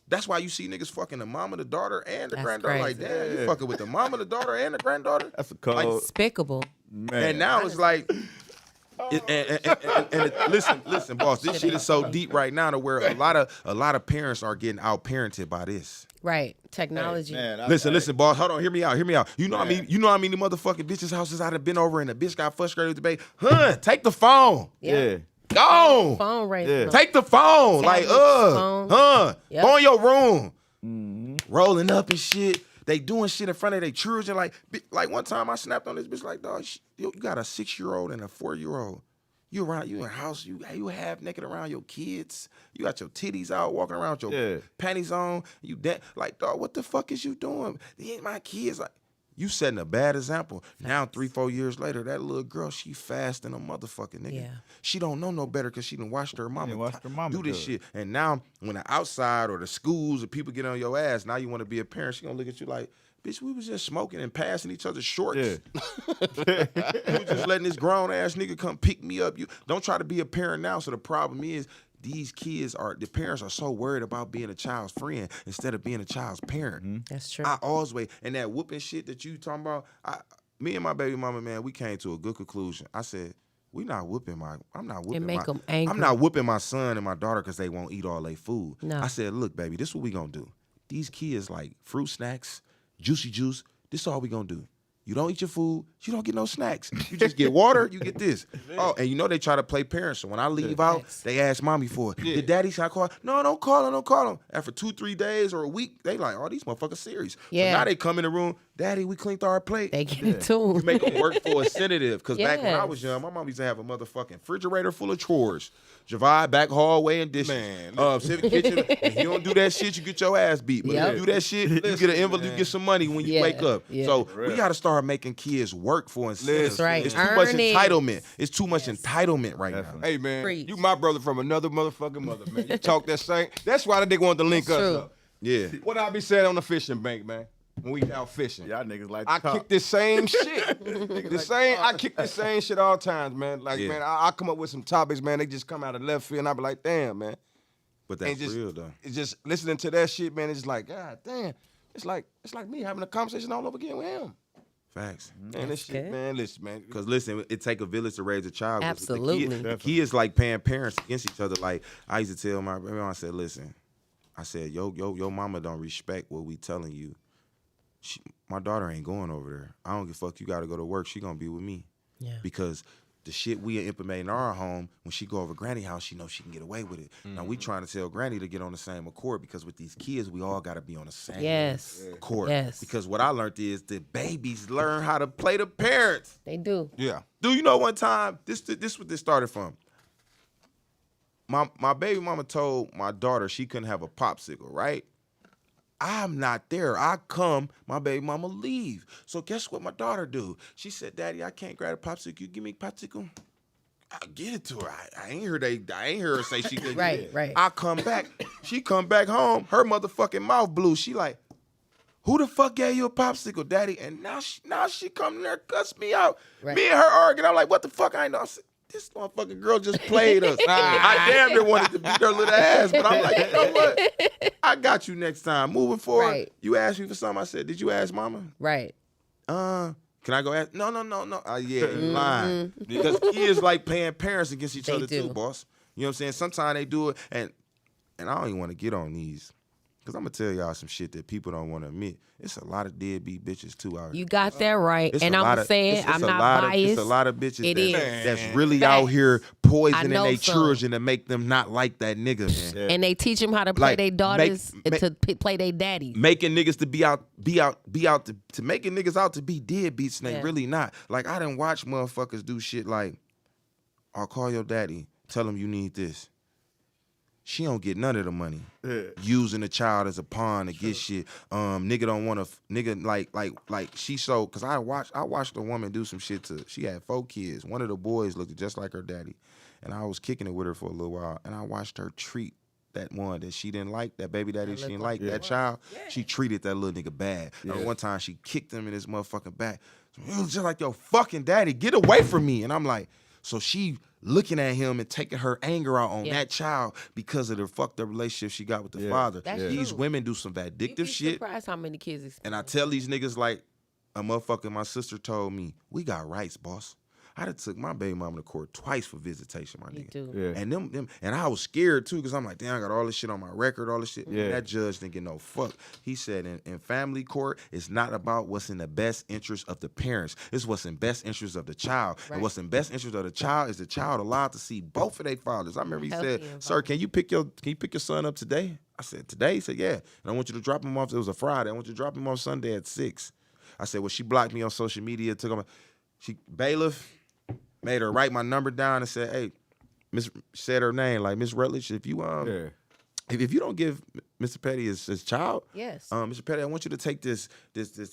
That's why you see niggas fucking the mama, the daughter, and the That's granddaughter. Like, crazy. damn, you fucking with the mama, the daughter, and the granddaughter. That's a code. Despicable. Man. And now it's like, listen, boss. This shit is so deep right now to where a lot of parents are getting out parented by this. Right. Technology. Man, Listen, boss. Hold on, hear me out. You know what I mean? You know how many motherfucking bitches' houses I'd have been over and the bitch got frustrated with the baby. Take the phone. Yeah. Go. Phone right Yeah. now. Take the phone. Like, Phone. Yep. Go in your room. Rolling up and shit. They doing shit in front of their children. Like one time I snapped on this bitch like, dog, you got a 6-year-old and a 4-year-old. You in a house, you half naked around your kids. You got your titties out walking around with your panties on. Like, dog, what the fuck is you doing? They ain't my kids. Like, You setting a bad example. Now 3-4 years later, that little girl, she fasting a motherfucking nigga. Yeah. She don't know no better because she done watched her mama, do this do it. shit. And now when the outside or the schools or people get on your ass, now you want to be a parent, she gonna look at you like, bitch, we was just smoking and passing each other's shorts. Yeah. You was just letting this grown ass nigga come pick me up. You don't try to be a parent now. So the problem is these kids the parents are so worried about being a child's friend instead of being a child's parent. That's true. I always wait. And that whooping shit that you talking about, me and my baby mama, man, we came to a good conclusion. I said, I'm not whooping make 'em angry. I'm not whooping my son and my daughter because they won't eat all their food. No. I said, look, baby, this is what we gonna do. These kids like fruit snacks, juicy juice, this is all we gonna do. You don't eat your food, you don't get no snacks. You just get water, you get this. Oh, and you know they try to play parents. So when I leave out, they ask mommy for it. Did daddy say I call? No, don't call him. After 2-3 days or a week, they like, oh, these motherfuckers serious. Yeah. So now they come in the room, daddy, we cleaned our plate. They get it too. You make them work for a sedative. Because back when I Yes. was young, my mom used to have a motherfucking refrigerator full of chores. Javai, back hallway and dishes. Man, Civic kitchen. If you don't do that shit, you get your ass beat. But Yep. if you do that shit, you get an envelope, you get some money when you Yeah, wake up. yeah. So we got to start making kids work for incentives. That's right. It's too much Earn it. entitlement. It's too much entitlement right now. hey, man, Preach. you my brother from another motherfucking mother, man. You talk that same. That's why they want to link That's us true. up. Yeah. What I be saying on the fishing bank, man, when we out fishing. Y'all niggas like I to talk. kick this same shit. I kick the same shit all times, man. Like, Yeah. man, I come up with some topics, man. They just come out of left field, and I be like, damn, man. But that's And just, real, though. It's just listening to that shit, man. It's like, God damn. It's like me having a conversation all over again with him. Facts. Man, this shit, good. man. Listen, man. Because listen, it take a village to raise a child. Absolutely. The kids like paying parents against each other. Like I used to tell my I said, listen, I said, yo, mama don't respect what we telling you. My daughter ain't going over there. I don't give a fuck. You got to go to work. She gonna be with me. Yeah. Because the shit we implement in our home, when she go over Granny house, she knows she can get away with it. Now we trying to tell Granny to get on the same accord because with these kids, we all got to be on the same accord. Yes. Because what I learned is the babies learn how to play the parents. They do. Yeah. Do you know one time, this what this started from? My baby mama told my daughter she couldn't have a popsicle, right? I'm not there. I come, my baby mama leave. So guess what my daughter do? She said, Daddy, I can't grab a popsicle. You give me a popsicle? I'll get it to her. I ain't hear her say she couldn't Right, get it. right. I come back. She come back home. Her motherfucking mouth blew. She like, who the fuck gave you a popsicle, Daddy? And now she come in there, cuss me out. Right. Me and her arguing. I'm like, what the fuck? I ain't know. I said, this motherfucking girl just played us. I damn near wanted to beat her little ass, but I'm like, you know what? I got you next time. Moving forward, Right. you asked me for something. I said, did you ask mama? Right. Can I go ask? No. Yeah, you lying. Because kids like paying parents against each They other do. too, boss. You know what I'm saying? Sometimes they do it, and I don't even want to get on these. Because I'm going to tell y'all some shit that people don't want to admit. It's a lot of deadbeat bitches, too, out here. You got that right. It's And a I'm lot of- saying it's I'm a not lot of- biased. It's a lot of bitches It is. that's really Facts. out here poisoning I know their some. children to make them not like that nigga, man. And they teach them how to play Like, their daughters make- and to play their daddies. Making niggas to be out to making niggas out to be deadbeats and they Yeah. really not. Like I done watch motherfuckers do shit like, I'll call your daddy, tell him you need this. She don't get none of the money. Using the child as a pawn to get shit. Nigga don't want to nigga like she so cause I watched a woman do some shit to she had 4 kids. One of the boys looked just like her daddy. And I was kicking it with her for a little while and I watched her treat that one that she didn't like, that baby daddy she didn't like, that child. She treated that little nigga bad. And one time she kicked him in his motherfucking back. It was just like your fucking daddy, get away from me. And I'm like, so she looking at him and taking her anger out on that child because of the fucked up relationship she got with the father. That's These true. women do some You'd vindictive be shit. surprised how many kids experience. And I tell these niggas like a motherfucker, my sister told me, we got rights, boss. I done took my baby mama to court twice for visitation, my nigga. do. Yeah. And them, and I was scared too, because I'm like, damn, I got all this shit on my record, all this shit. Yeah. That judge didn't get no fuck. He said in family court, it's not about what's in the best interest of the parents. It's what's in best interest of the child. Right. And what's in best interest of the child is the child allowed to see both of their fathers. I remember he Healthy said, environment. sir, can you pick your son up today? I said, today? He said, yeah. And I want you to drop him off. It was a Friday. I want you to drop him off Sunday at 6. I said, well, she blocked me on social media, took him. Bailiff made her write my number down and said, hey, said her name, like, Miss Rutledge, if you if you don't give Mr. Petty his child, Yes. Mr. Petty, I want you to take this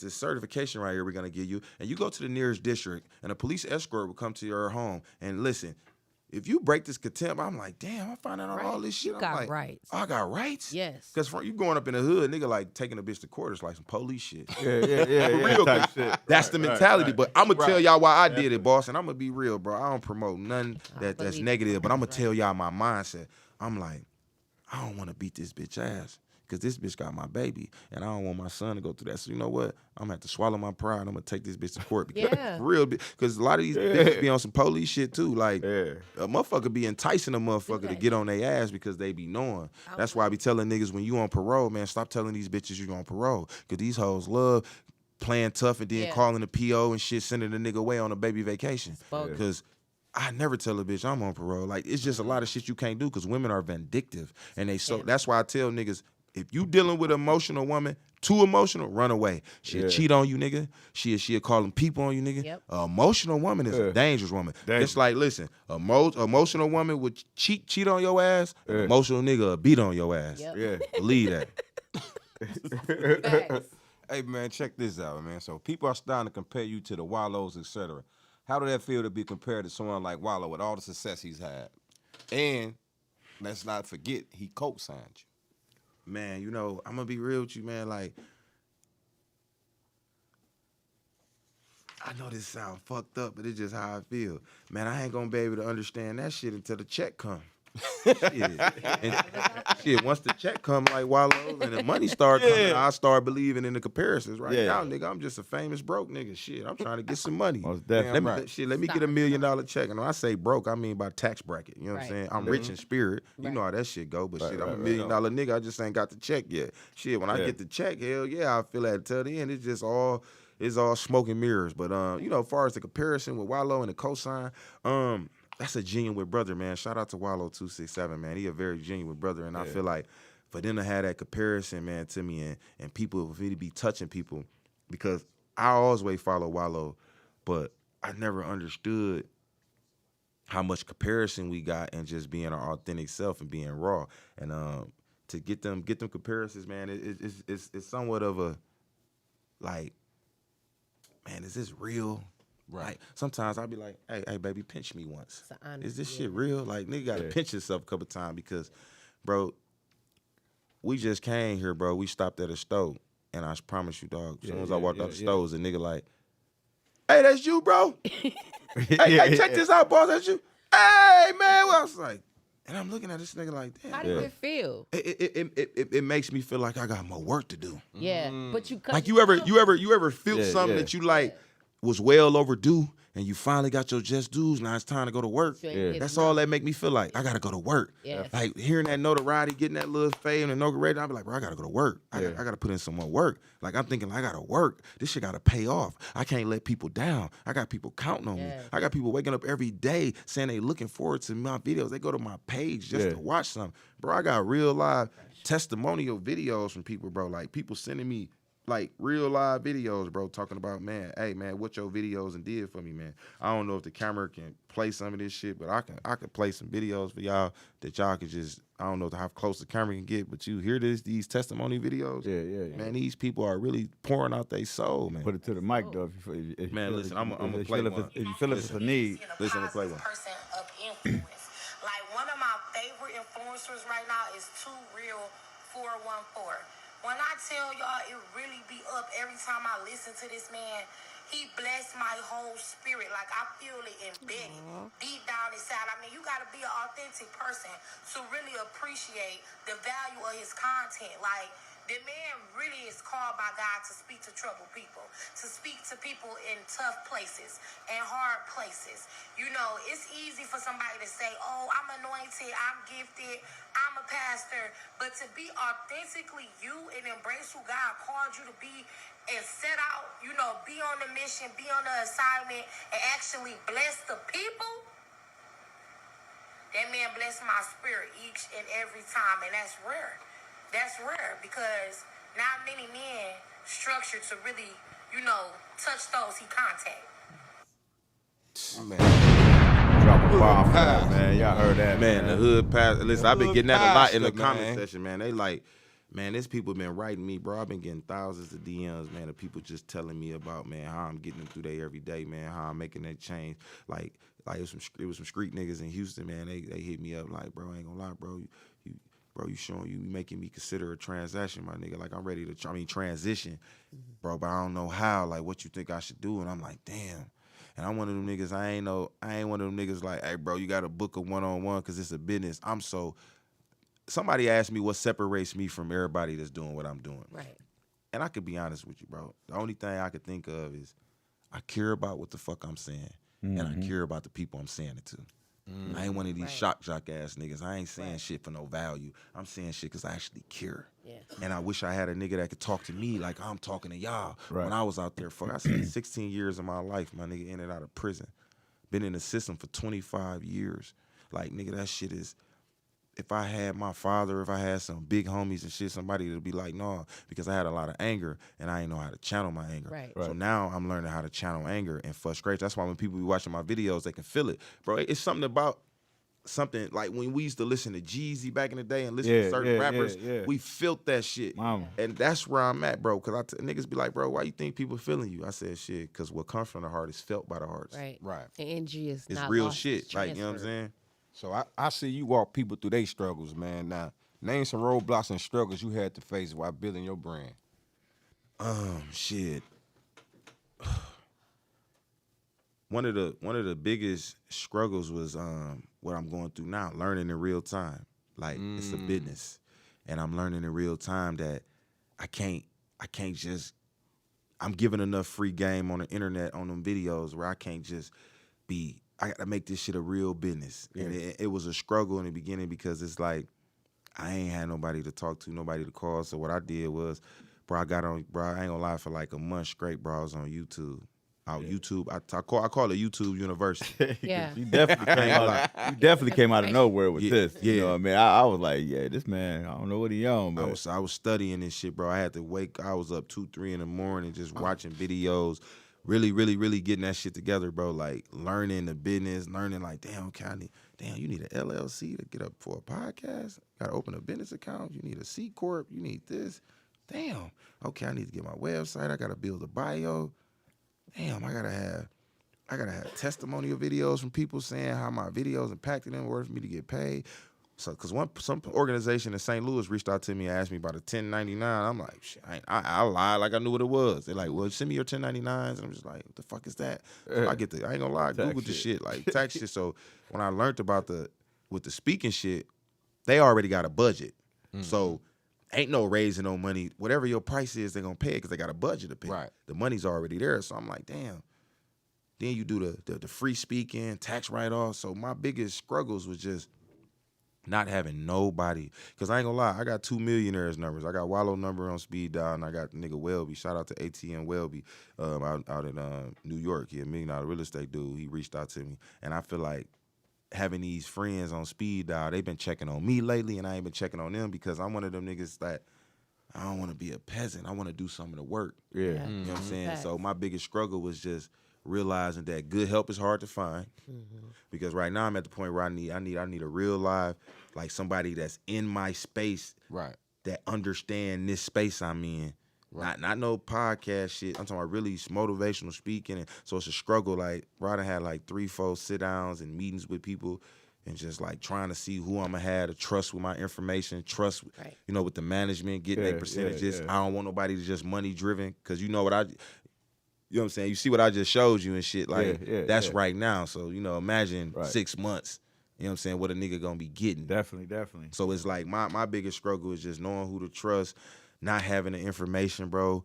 certification right here we're gonna give you, and you go to the nearest district, and a police escort will come to your home and listen. If you break this contempt, I'm like, damn, I'm finding out all this shit. You got I'm like, rights. I got rights? Yes. Because you going up in the hood, nigga, like taking a bitch to court is like some police shit. Yeah. For real, type shit. that's the mentality. But I'm gonna tell y'all why I did it, boss, and I'm gonna be real, bro. I don't promote nothing that's negative, but I'm gonna tell y'all my mindset. I'm like, I don't want to beat this bitch ass because this bitch got my baby, and I don't want my son to go through that. So you know what? I'm gonna have to swallow my pride. I'm gonna take this bitch to court because for real, because a lot of these bitches be on some police shit too. Like a motherfucker be enticing a motherfucker to get on their ass because they be knowing. That's why I be telling niggas when you on parole, man, stop telling these bitches you on parole because these hoes love playing tough and then calling the PO and shit, sending the nigga away on a baby vacation. Because I never tell a bitch I'm on parole. Like, it's just a lot of shit you can't do because women are vindictive. And that's why I tell niggas, if you dealing with an emotional woman, too emotional, run away. She'll cheat on you, nigga. She'll call them people on you, nigga. Yep. An emotional woman is a dangerous woman. It's like, listen, emotional woman would cheat on your ass. An emotional nigga will beat on your ass. Believe that. Facts. Hey, man, check this out, man. So people are starting to compare you to the Wallows, etc. How do that feel to be compared to someone like Wallow with all the success he's had? And let's not forget, he co-signed you. Man, you know, I'm going to be real with you, man. Like, I know this sound fucked up, but it's just how I feel. Man, I ain't going to be able to understand that shit until the check come. Shit, once the check come like Wallow and the money start coming, I start believing in the comparisons. Right now, nigga, I'm just a famous broke nigga. Shit, I'm trying to get some money. Most definitely. Let me get $1 million check. And when I say broke, I mean by tax bracket. You know what I'm saying? I'm rich in spirit. You know how that shit go. But shit, I'm $1 million nigga. I just ain't got the check yet. Shit, when I get the check, hell yeah, I feel that until the end. It's just all smoke and mirrors. But you know, as far as the comparison with Wallow and the cosign, that's a genuine brother, man. Shout out to Wallow267, man. He a very genuine brother, and I feel like for them to have that comparison, man, to me, and people for me to be touching people, because I always follow Wallow, but I never understood how much comparison we got and just being our authentic self and being raw, and to get them comparisons, man, it's somewhat of a like, man, is this real? Right. Like, sometimes I'll be like, hey, baby, pinch me once. Is this shit real? Like, nigga got to pinch yourself a couple times because, bro, we just came here, bro. We stopped at a store, and I promise you, dog, as soon as I walked out the store, was a nigga like, hey, that's you, bro? hey, check this out, boss, that's you? Hey, man. Well, I was like, and I'm looking at this nigga like, damn. How do it feel? It makes me feel like I got more work to do. Yeah, but you like you ever feel something that you like was well overdue and you finally got your just dues, now it's time to go to work. That's all that make me feel like I gotta go to work. Like hearing that notoriety, getting that little fame and notoriety, I'll be like, bro, I gotta go to work. I gotta put in some more work. Like I'm thinking, I gotta work. This shit gotta pay off. I can't let people down. I got people counting on me. I got people waking up every day saying they looking forward to my videos. They go to my page just to watch something. Bro, I got real live testimonial videos from people, bro. Like people sending me like real live videos, bro, talking about, man, hey, man, what your videos and did for me, man. I don't know if the camera can play some of this shit, but I can play some videos for y'all that y'all could just, I don't know how close the camera can get, but you hear these testimony videos? Yeah. Man, these people are really pouring out their soul, man. Put it to the mic, though. If man, listen, I'm going to play one. If you feel it's a need. Listen, I'm going to play one. Person of influence. Like, one of my favorite influencers right now is 2REAL414. When I tell y'all, it really be up every time I listen to this man. He blessed my whole spirit. Like, I feel it embedded deep down inside. I mean, you got to be an authentic person to really appreciate the value of his content. Like, the man really is called by God to speak to troubled people, to speak to people in tough places and hard places. You know, it's easy for somebody to say, oh, I'm anointed, I'm gifted, I'm a pastor. But to be authentically you and embrace who God called you to be and set out, you know, be on the mission, be on the assignment, and actually bless the people, that man blessed my spirit each and every time, and that's rare. That's rare because not many men structured to really, you know, touch those he contact. Man. Drop bomb for that, man. Y'all heard that, Man, the hood pastor. Listen, I've been getting that a lot in the comment man. section, man. They like, man, there's people been writing me, bro. I've been getting thousands of DMs, man, of people just telling me about, man, how I'm getting them through there every day, man, how I'm making that change. Like it was some street niggas in Houston, man. They hit me up like, bro, I ain't gonna lie, bro. You showing you making me consider a transaction, my nigga. Like I'm ready to, transition, bro. But I don't know how. Like, what you think I should do? And I'm like, damn. And I'm one of them niggas. I ain't one of them niggas like, hey, bro, you got to book a one-on-one because it's a business. Somebody asked me what separates me from everybody that's doing what I'm doing. Right. And I could be honest with you, bro. The only thing I could think of is I care about what the fuck I'm saying, and I care about the people I'm saying it to. I ain't one of these shock jock ass niggas. I ain't saying shit for no value. I'm saying shit because I actually care. Yes. And I wish I had a nigga that could talk to me like I'm talking to y'all. Right. When I was out there, I spent 16 years of my life, my nigga, in and out of prison. Been in the system for 25 years. Like, nigga, that shit is, if I had my father, if I had some big homies and shit, somebody would be like, no, because I had a lot of anger and I didn't know how to channel my anger. Right. So now I'm learning how to channel anger and frustration. That's why when people be watching my videos, they can feel it. Bro, it's something about something like when we used to listen to Jeezy back in the day and listen to certain rappers, we felt that shit. Mama. And that's where I'm at, bro, because niggas be like, bro, why you think people feeling you? I said, shit, because what comes from the heart is felt by the hearts. Right. Right. The energy is It's not real lost, shit. it's Like, you know what I'm transferred. saying? So I see you walk people through their struggles, man. Now, name some roadblocks and struggles you had to face while building your brand. Shit. One of the biggest struggles was what I'm going through now, learning in real time. Like it's a business, and I'm learning in real time that I can't just. I'm giving enough free game on the internet on them videos where I can't just be. I gotta make this shit a real business, and it was a struggle in the beginning because it's like I ain't had nobody to talk to, nobody to call. So what I did was, bro, I ain't gonna lie, for like a month straight, bro, I was on YouTube. YouTube, I call it YouTube University. Yeah. You definitely came out of nowhere with this. You know what I mean? I was like, yeah, this man, I don't know what he on, but I was studying this shit, bro. I had to I was up 2-3 in the morning just watching videos, really, really, really getting that shit together, bro. Like learning the business, learning like, damn, you need an LLC to get up for a podcast. Got to open a business account. You need a C Corp. You need this. Damn. Okay, I need to get my website. I got to build a bio. Damn, I gotta have testimonial videos from people saying how my videos impacted them in order for me to get paid. So, because some organization in St. Louis reached out to me and asked me about a 1099. I'm like, shit, I lied like I knew what it was. They're like, well, send me your 1099s. And I'm just like, what the fuck is that? So I ain't gonna lie, Googled the shit, like tax shit. So when I learned about with the speaking shit, they already got a budget. So ain't no raising no money. Whatever your price is, they're going to pay it because they got a budget to pay. Right. The money's already there. So I'm like, damn. Then you do the free speaking, tax write-off. So my biggest struggles was just not having nobody. Because I ain't going to lie, I got 2 millionaires numbers. I got Wallow number on speed dial, and I got the nigga Welby. Shout out to ATM Welby out in New York. He a $1 million real estate dude. He reached out to me. And I feel like having these friends on speed dial, they've been checking on me lately, and I ain't been checking on them because I'm one of them niggas that I don't want to be a peasant. I want to do some of the work. yeah. You know what I'm saying? Facts. So my biggest struggle was just realizing that good help is hard to find because right now I'm at the point where I need a real live, like somebody that's in my space, Right. that understand this space I'm in. Right. Not no podcast shit. I'm talking about really motivational speaking. And so it's a struggle. Like, bro, I done had like 3-4 sit downs and meetings with people and just like trying to see who I'm gonna have to trust with my information, trust, Right. you know, with the management, getting their percentages. yeah. I don't want nobody to just money driven because you know what you know what I'm saying? You see what I just showed you and shit. Like, that's right now. So, you know, imagine 6 months, you know what I'm saying, what a nigga gonna be getting. Definitely. So it's like my biggest struggle is just knowing who to trust, not having the information, bro,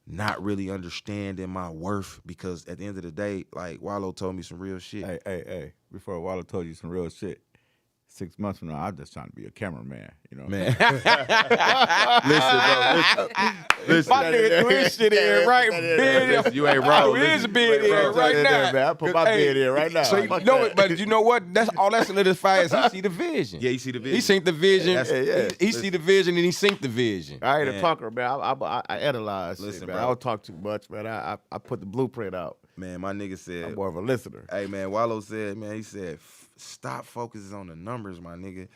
not really understanding my worth because at the end of the day, like Wallow told me some real shit. Hey. Before Wallow told you some real shit, 6 months from now, I'm just trying to be a cameraman, you know? Man. Listen. My nigga threw his shit in right bid. You ain't wrong. His bid in right now. Man, I put my bid in right now. So you Fuck know that. it, but you know what? That's all that solidifies. He see the vision. Yeah, you see the vision. He seen the vision. Yeah. He see the vision and he synced the vision. I ain't Man. a talker, man. I analyze Listen, shit, man. bro. I don't talk too much, man. I put the blueprint out. Man, my nigga said, I'm more of a listener. hey, man, Wallow said, man, he said, stop focusing on the numbers, my nigga.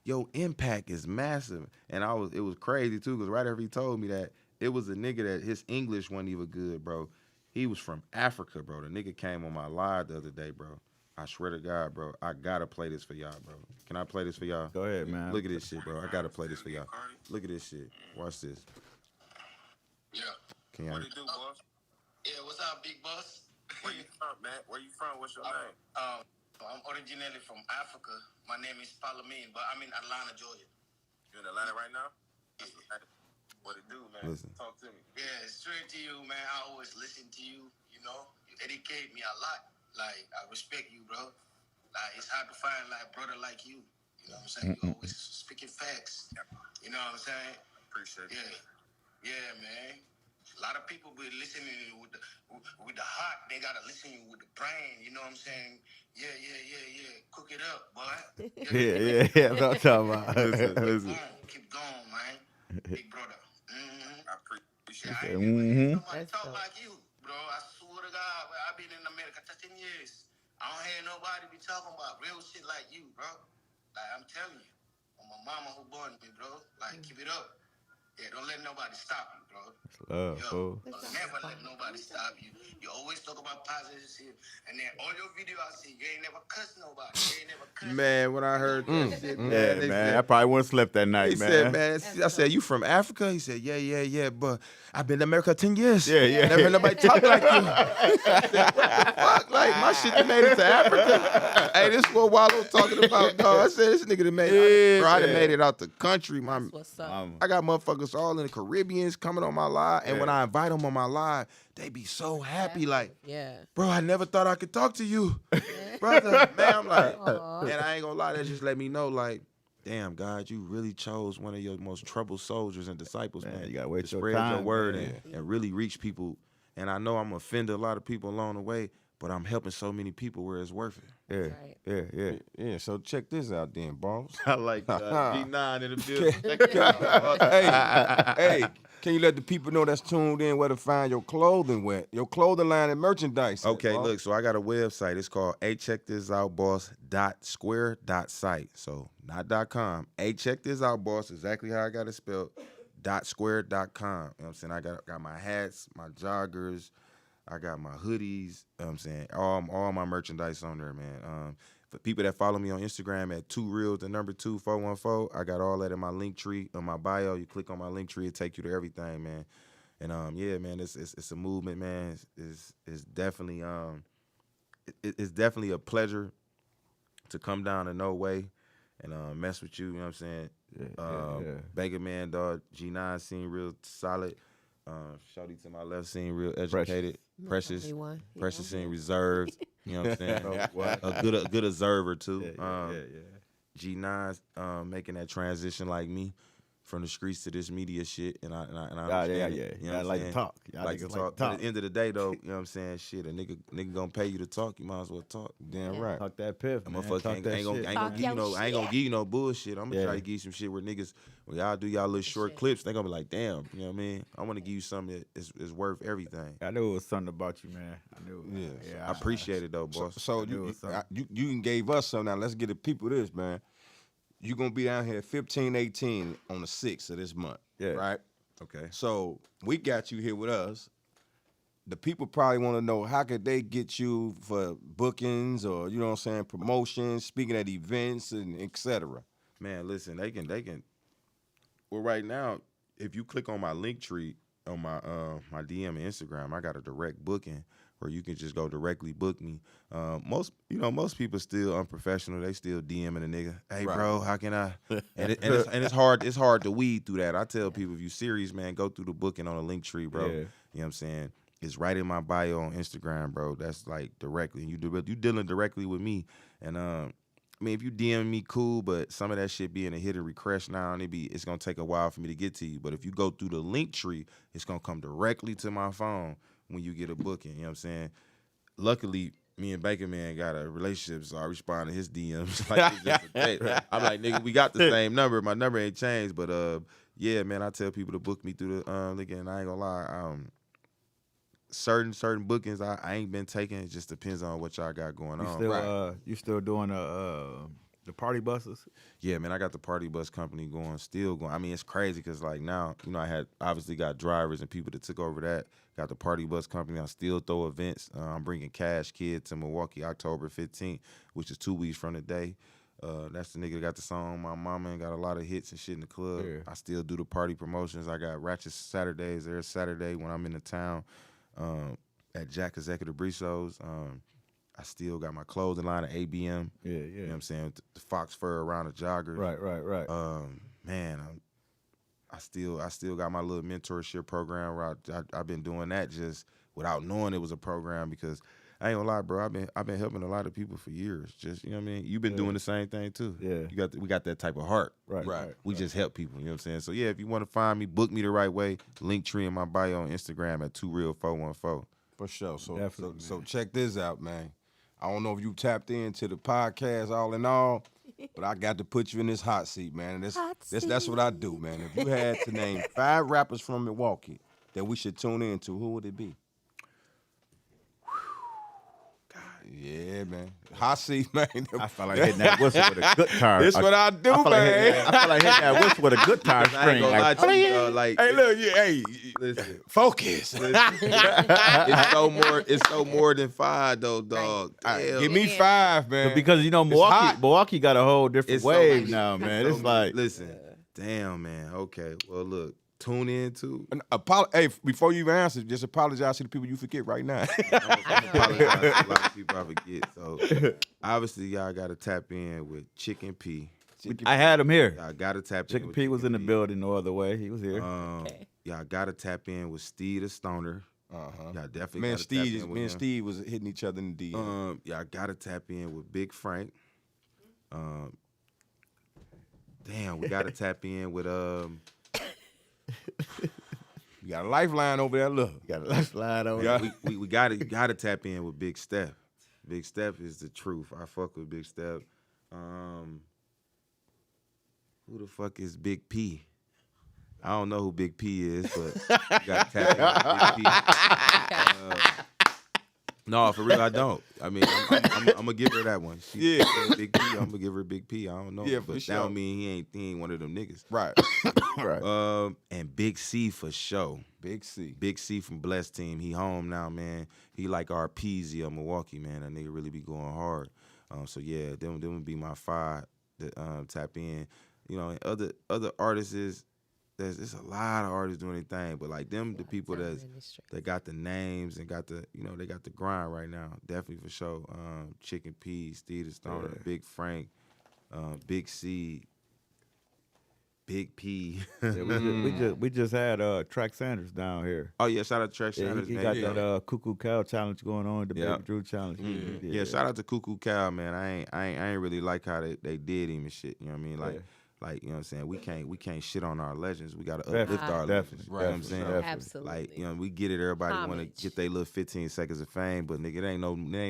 Your impact is massive. And it was crazy too, because right after he told me that, it was a nigga that his English wasn't even good, bro. He was from Africa, bro. The nigga came on my live the other day, bro. I swear to God, bro. I gotta play this for y'all, bro. Can I play this for y'all? Go ahead, man. Look at this shit, bro. I gotta play this for y'all. Look at this shit. Watch this. Yeah. Can y'all? What do you do, boss? Yeah, what's up, big boss? Where you from, man? Where you from? What's your name? I'm originally from Africa. My name is Palomine, but I'm in Atlanta, Georgia. You in Atlanta right now? Yeah. What it do, man? Listen. Talk to me. Yeah, straight to you, man. I always listen to you, you know. You educate me a lot. Like, I respect you, bro. Like, it's hard to find, like, brother like you. You know what I'm saying? You always speaking facts. You know what I'm saying? Appreciate it. Yeah. Yeah, man. A lot of people be listening with the heart. They gotta listen with the brain. You know what I'm saying? Yeah. Cook it up, boy. Yeah. That's what I'm talking about. Listen. Keep going, man. Big brother. I appreciate I it. ain't never somebody That's talk dope. like you, bro. I swear to God, I've been in America 13 years. I don't hear nobody be talking about real shit like you, bro. Like, I'm telling you. I'm my mama who born me, bro. Like, keep it up. Yeah, don't let nobody stop you, bro. Love, fool. Never let nobody stop you. You always talk about positive shit. And then all your video I see, you ain't never cuss nobody. You ain't never cuss. Man, when I heard that shit, man, Yeah, they man. said- I probably wouldn't slept that night, He man. said, man, I said, you from Africa? He said, yeah, but I've been to America 10 years. Yeah. Never heard nobody talk like you. I said, what the fuck? Like, my shit done made it to Africa. Hey, this is what Wallow talking about, dog. I said, this nigga done made it. Bro, I done made it out the country. That's what's up. I got motherfuckers all in the Caribbeans coming on my live, and when I invite them on my live, they be so happy, like, Yeah. bro, I never thought I could talk to you, brother. Man, I'm like, and I ain't gonna lie, that just let me know, like, damn, God, you really chose one of your most troubled soldiers and disciples, man. You gotta wait to your spread your time, word man. and really reach people. And I know I'm offending a lot of people along the way, but I'm helping so many people where it's worth it. Right. Yeah, so check this out then, boss. I like G9 in the building. hey, can you let the people know that's tuned in where to find your clothing your clothing line and merchandise? Okay, boss? look, so I got a website. It's called checkthis.boss.square.site. So not .com. Check this out, boss. Exactly how I got it spelled. .square.com. You know what I'm saying? I got my hats, my joggers, I got my hoodies. You know what I'm saying? All my merchandise on there, man. For people that follow me on Instagram at 2REAL414, I got all that in my link tree on my bio. You click on my link tree, it take you to everything, man. And yeah, man, it's a movement, man. It's definitely it's definitely a pleasure to come down to No Way and mess with you. You know what I'm saying? Yeah. Baker Man, dog. G9 seemed real solid. Shawty to my left seemed real educated. Precious Only one. Precious seemed reserved. You know what I'm saying? a good observer too. G9's making that transition like me from the streets to this media shit, and I understand it. You know what I'm like saying? to talk. Y'all Like to niggas talk. But at the end of the day, though, you know what I'm saying? Shit, a nigga gonna pay you to talk. You might as well talk. Damn right. Talk that piff, man. Motherfucker Talk ain't that gonna shit. give you no, I ain't gonna give you no bullshit. I'm gonna Yeah. try to give you some shit where niggas, when y'all do y'all little short clips, they gonna be like, damn, you know what I mean? I want to give you something that is worth everything. I knew it was something about you, man. I knew it. Yeah. I appreciate it though, boss. So knew it you was something. you gave us some. Now let's get the people this, man. You gonna be down here 15-18 on the 6th of this month. Yeah. Right? Okay. So we got you here with us. The people probably want to know how could they get you for bookings or, you know what I'm saying, promotions, speaking at events and et cetera. Man, listen, they can. Well, right now, if you click on my link tree on my my DM and Instagram, I got a direct booking where you can just go directly book me. Most people still unprofessional. They still DMing a nigga. Hey, Right. bro, how can I? And it's hard. It's hard to weed through that. I tell people, if you serious, man, go through the booking on a link tree, bro. Yeah. You know what I'm saying? It's right in my bio on Instagram, bro. That's like directly. You dealing directly with me. And I mean, if you DM me, cool, but some of that shit being a hit or request now, and it's gonna take a while for me to get to you. But if you go through the link tree, it's gonna come directly to my phone when you get a booking. You know what I'm saying? Luckily, me and Baker Man got a relationship, so I respond to his DMs like it's just a date. I'm like, nigga, we got the same number. My number ain't changed, but yeah, man, I tell people to book me through the link, and I ain't gonna lie, certain bookings I ain't been taking. It just depends on what y'all got going on. Still, you still doing the party buses? Yeah, man, I got the party bus company going, still going. I mean, it's crazy because like now, you know, I had obviously got drivers and people that took over that. Got the party bus company. I still throw events. I'm bringing Cash Kid to Milwaukee October 15th, which is 2 weeks from today. That's the nigga that got the song My Mama and got a lot of hits and shit in the club. Yeah. I still do the party promotions. I got Ratchet Saturdays every Saturday when I'm in the town at Jack Executive Briscoes. I still got my clothing line at ABM. Yeah. You know what I'm saying? The fox fur around the joggers. Right. Man, I still got my little mentorship program where I've been doing that just without knowing it was a program because I ain't gonna lie, bro. I've been helping a lot of people for years. Just, you know what I mean? You've been doing the same thing too. Yeah. We got that type of heart. Right. We just help people. You know what I'm saying? So yeah, if you want to find me, book me the right way. Linktree in my bio on Instagram at 2REAL414. For sure. So Definitely, so check this out, man. I don't know if you tapped into the podcast all in all, but I got to put you in this hot seat, man. And that's what I do, man. If you had to name 5 rappers from Milwaukee that we should tune into, who would it be? Yeah, man. Hot seat, man. I feel like hitting that whistle with a guitar. This what I do, man. I feel like hitting that whistle with a guitar string. Hey, look, Listen, focus. it's so more than 5 though, dog. Give me 5, man. Because you know Milwaukee got a whole different wave now, man. It's like listen, damn, man. Okay, well, look. Tune in to. Hey, before you even answer, just apologize to the people you forget right now. I'm apologize to a lot of people I forget. So obviously y'all gotta tap in with Chicken P. I had him here. Y'all gotta tap in. Chicken P was in the building no other way. He was here. Y'all gotta tap in with Steve the Stoner. Y'all definitely man, gotta tap in with me and him. Steve was hitting each other in the DM. Y'all gotta tap in with Big Frank. Damn, we gotta tap in with You got a lifeline over there, look. Got a lifeline over there. We gotta tap in with Big Steph. Big Steph is the truth. I fuck with Big Steph. Who the fuck is Big P? I don't know who Big P is, but you gotta tap in with Big P. No, for real, I don't. I mean, I'm gonna give her that one. She said Big P. I'm gonna give her Big P. I don't know. Yeah, but for sure. that don't mean he ain't one of them niggas. Right. Right. And Big C for sure. Big C. Big C from Blessed Team. He home now, man. He like our Peasy of Milwaukee, man. That nigga really be going hard. So yeah, them would be my 5 that tap in. You know, and other artists there's a lot of artists doing their thing, but like them, the people that got the names and got the, you know, they got the grind right now. Definitely for sure. Chicken P, Steve the Stoner, Big Frank, Big C, Big P. we just had Track Sanders down here. Oh yeah, shout out to Track Sanders. He got that Cuckoo Cow challenge going on, the Baby Drew challenge. Yeah, shout out to Cuckoo Cow, man. I ain't really like how they did him and shit. You know what I mean? Like, you know what I'm saying? We can't shit on our legends. We gotta uplift our legends. You know what I'm saying? Absolutely. Like, you know, we get it. Everybody want to get their little 15 seconds of fame, but nigga, there ain't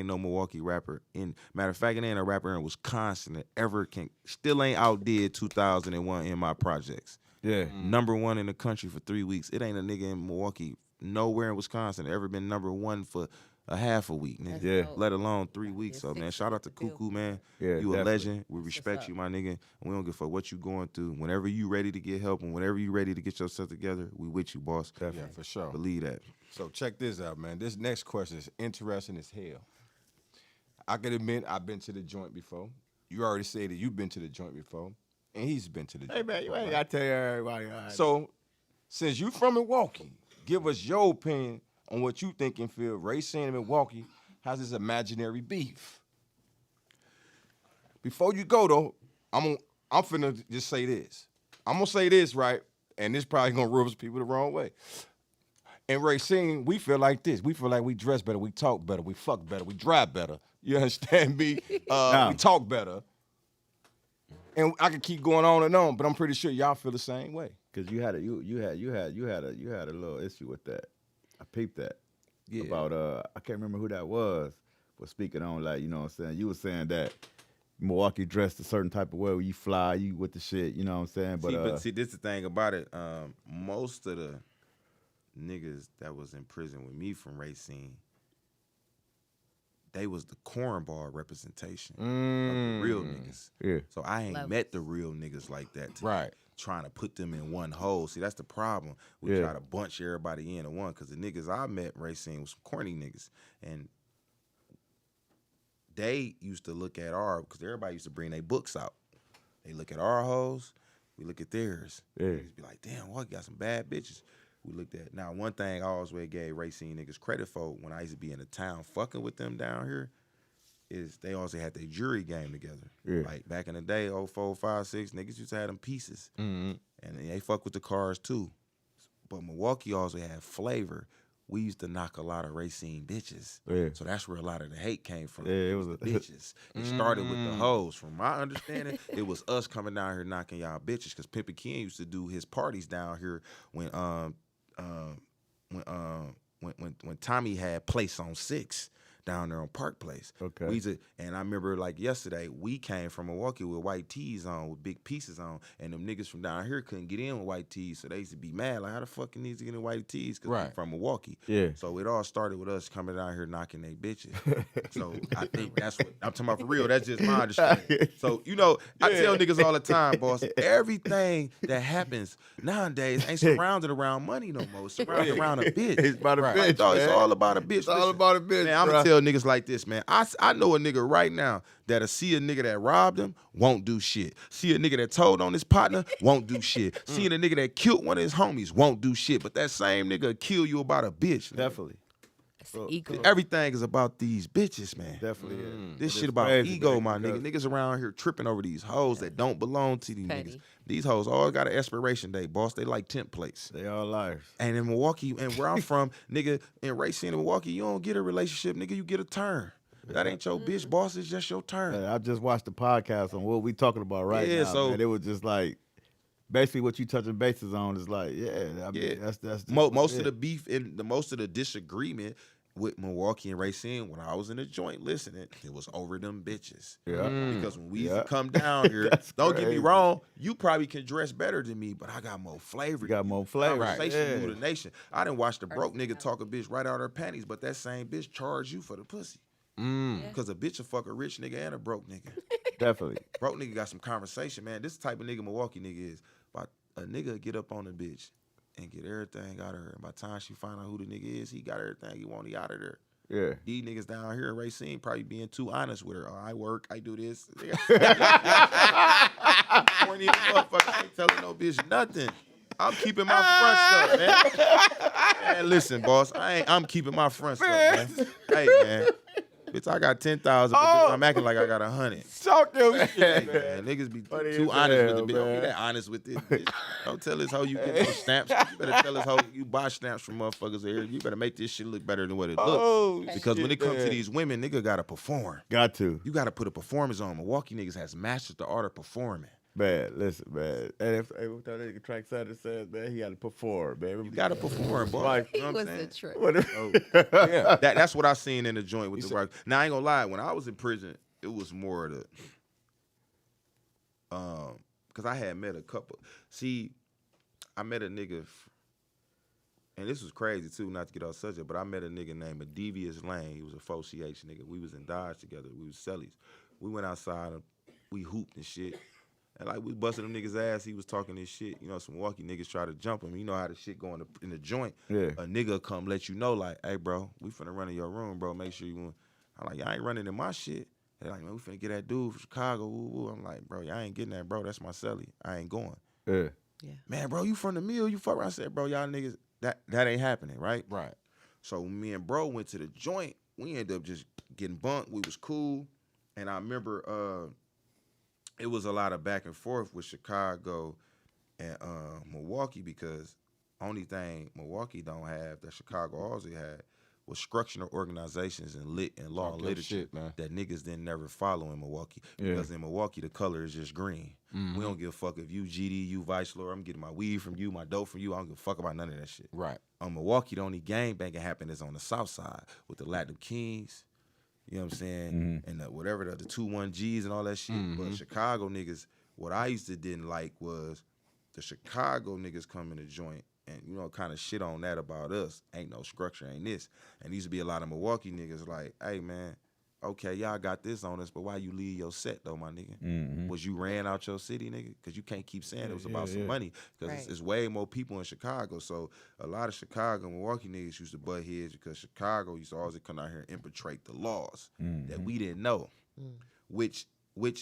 no Milwaukee rapper in. Matter of fact, it ain't a rapper in Wisconsin that ever still ain't outdid 2001 in my projects. Yeah. Number 1 in the country for 3 weeks. It ain't a nigga in Milwaukee, nowhere in Wisconsin, ever been number 1 for a half a week, nigga. Yeah. Let alone 3 weeks. So, man, shout out to Cuckoo, man. Yeah, you definitely. a legend. We respect you, my nigga. And we don't give a fuck what you going through. Whenever you ready to get help and whenever you ready to get yourself together, we with you, boss. Definitely. Yeah, for sure. Believe that. So check this out, man. This next question is interesting as hell. I can admit I've been to the joint before. You already said that you've been to the joint before, and he's been to the joint. Hey man, you ain't got to tell everybody. So, since you from Milwaukee, give us your opinion on what you think and feel Racine and Milwaukee has this imaginary beef. Before you go though, I'm finna just say this. I'm gonna say this, right? And this probably gonna rub people the wrong way. In Racine, we feel like this. We feel like we dress better, we talk better, we fuck better, we drive better. You understand me? We talk better. And I can keep going on and on, but I'm pretty sure y'all feel the same way. Cause you had a little issue with that. I peeped that. Yeah. About I can't remember who that was speaking on, like, you know what I'm saying? You were saying that Milwaukee dressed a certain type of way where you fly, you with the shit, you know what I'm saying? But see, this is the thing about it. Most of the niggas that was in prison with me from Racine, they was the cornball representation of the real niggas. Yeah. So I ain't Levels. met the real niggas like that. Right. Trying to put them in one hole. See, that's the problem. We try to bunch everybody in one, because the niggas I met in Racine was some corny niggas. And they used to look at because everybody used to bring their books out. They look at our hoes, we look at theirs. Yeah. Niggas be like, damn, well, got some bad bitches. We looked at. Now, one thing I always gave Racine niggas credit for when I used to be in the town fucking with them down here is they also had their jury game together. Yeah. Like back in the day, 04, 5, 6, niggas used to have them pieces. And they fuck with the cars too. But Milwaukee also had flavor. We used to knock a lot of Racine bitches. Yeah. So that's where a lot of the hate came from. Yeah, it was the bitches. It started with the hoes. From my understanding, it was us coming down here knocking y'all bitches, because Pimpin' Ken used to do his parties down here when Tommy had Place on 6 down there on Park Place. Okay. And I remember like yesterday, we came from Milwaukee with white tees on, with big pieces on, and them niggas from down here couldn't get in with white tees, so they used to be mad, like, how the fuck can these get in white tees? Because we from Milwaukee. Yeah. So it all started with us coming down here knocking they bitches. So I think that's what I'm talking about for real. That's just my understanding. So, you know, I tell niggas all the time, boss, everything that happens nowadays ain't surrounded around money no more. It's surrounded around a bitch. It's about a bitch, Dog, it's man. all about a bitch. It's all about a bitch, Man, I'm bruh. gonna tell niggas like this, man. I know a nigga right now that'll see a nigga that robbed him, won't do shit. See a nigga that told on his partner, won't do shit. Seeing a nigga that killed one of his homies, won't do shit. But that same nigga will kill you about a bitch. Definitely. It's ego. Everything is about these bitches, man. Definitely. Yeah. This It's shit about crazy, ego, man, my nigga. Niggas around here tripping over these hoes that don't belong to these Petty. niggas. These hoes all got an expiration date, boss. They like temp plates. They all liars. And in Milwaukee, and where I'm from, nigga, in Racine in Milwaukee, you don't get a relationship, nigga. You get a turn. That ain't your bitch, boss. It's just your turn. I just watched the podcast on what we talking about right now. so man. It was just like, basically what you touching bases on is like, I mean, that's just most of the beef and most of the disagreement with Milwaukee and Racine when I was in the joint listening, it was over them bitches. Yeah. Because when we used to come down here, don't get me wrong, you probably can dress better than me, but I got more flavor. You got more flavor. Conversation rule the nation. I didn't watch the broke nigga talk a bitch right out her panties, but that same bitch charge you for the pussy. Because a bitch will fuck a rich nigga and a broke nigga. Definitely. Broke nigga got some conversation, man. This type of nigga Milwaukee nigga is. But a nigga get up on the bitch and get everything out of her. And by the time she find out who the nigga is, he got everything he want, he out of there. Yeah. These niggas down here in Racine probably being too honest with her. Oh, I work, I do this. Corny as motherfucker. I ain't telling no bitch nothing. I'm keeping my front stuff, man. Man, listen, boss. I'm keeping my front stuff, man. Hey, man. Bitch, I got 10,000, but bitch, I'm acting like I got 100. Talk your Hey, man, niggas be Funny too as honest hell, with the bitch. Don't be man. that honest with this bitch. Don't tell us how you get those stamps. You better tell us how you buy stamps from motherfuckers here. You better make this shit look better than what it looks. Because when it comes to these women, nigga gotta perform. Got to. You gotta put a performance on. Milwaukee niggas has mastered the art of performing. Man, listen, man. And if that nigga Track Saturday says, man, he got to perform, man. You gotta perform, boy. Right. You know He what was I'm the saying? trick. What if- Yeah, that's what I seen in the joint with the rock. Now I ain't gonna lie, when I was in prison, it was more of the because I had met a couple. See, I met a nigga, and this was crazy too, not to get off subject, but I met a nigga named Devious Lane. He was a 4CH nigga. We was in Dodge together. We was cellies. We went outside and we hooped and shit. And like we busted them niggas' ass, he was talking this shit. You know, some Milwaukee niggas try to jump him. You know how the shit go in the joint. Yeah. A nigga come let you know, like, hey, bro, we finna run in your room, bro. Make sure you want. I'm like, y'all ain't running in my shit. They're like, man, we finna get that dude from Chicago. Woo, woo. I'm like, bro, y'all ain't getting that, bro. That's my celly. I ain't going. Yeah. Man, bro, you from the mill. You fuck around. I said, bro, y'all niggas, that ain't happening, right? Right. So me and bro went to the joint. We ended up just getting bunked. We was cool. And I remember it was a lot of back and forth with Chicago and Milwaukee because only thing Milwaukee don't have that Chicago also had was structural organizations and law and literature shit, man. that niggas didn't never follow in Milwaukee. Yeah. Because in Milwaukee, the color is just green. We don't give a fuck if you GD, you Vice Lord, I'm getting my weed from you, my dope from you. I don't give a fuck about none of that shit. Right. On Milwaukee, the only gang banging happen is on the south side with the Latin Kings. You know what I'm saying? And whatever the 2-1-Gs and all that shit. But Chicago niggas, what I used to didn't like was the Chicago niggas come in the joint and kind of shit on that about us. Ain't no structure, ain't this. And there used to be a lot of Milwaukee niggas like, hey man, okay, y'all got this on us, but why you leave your set though, my nigga? Mm-hmm. Was you ran out your city, nigga? Because you can't keep saying it was about some money. Because it's way more people in Chicago. So a lot of Chicago and Milwaukee niggas used to butt heads because Chicago used to always come out here and infiltrate the laws that we didn't know, which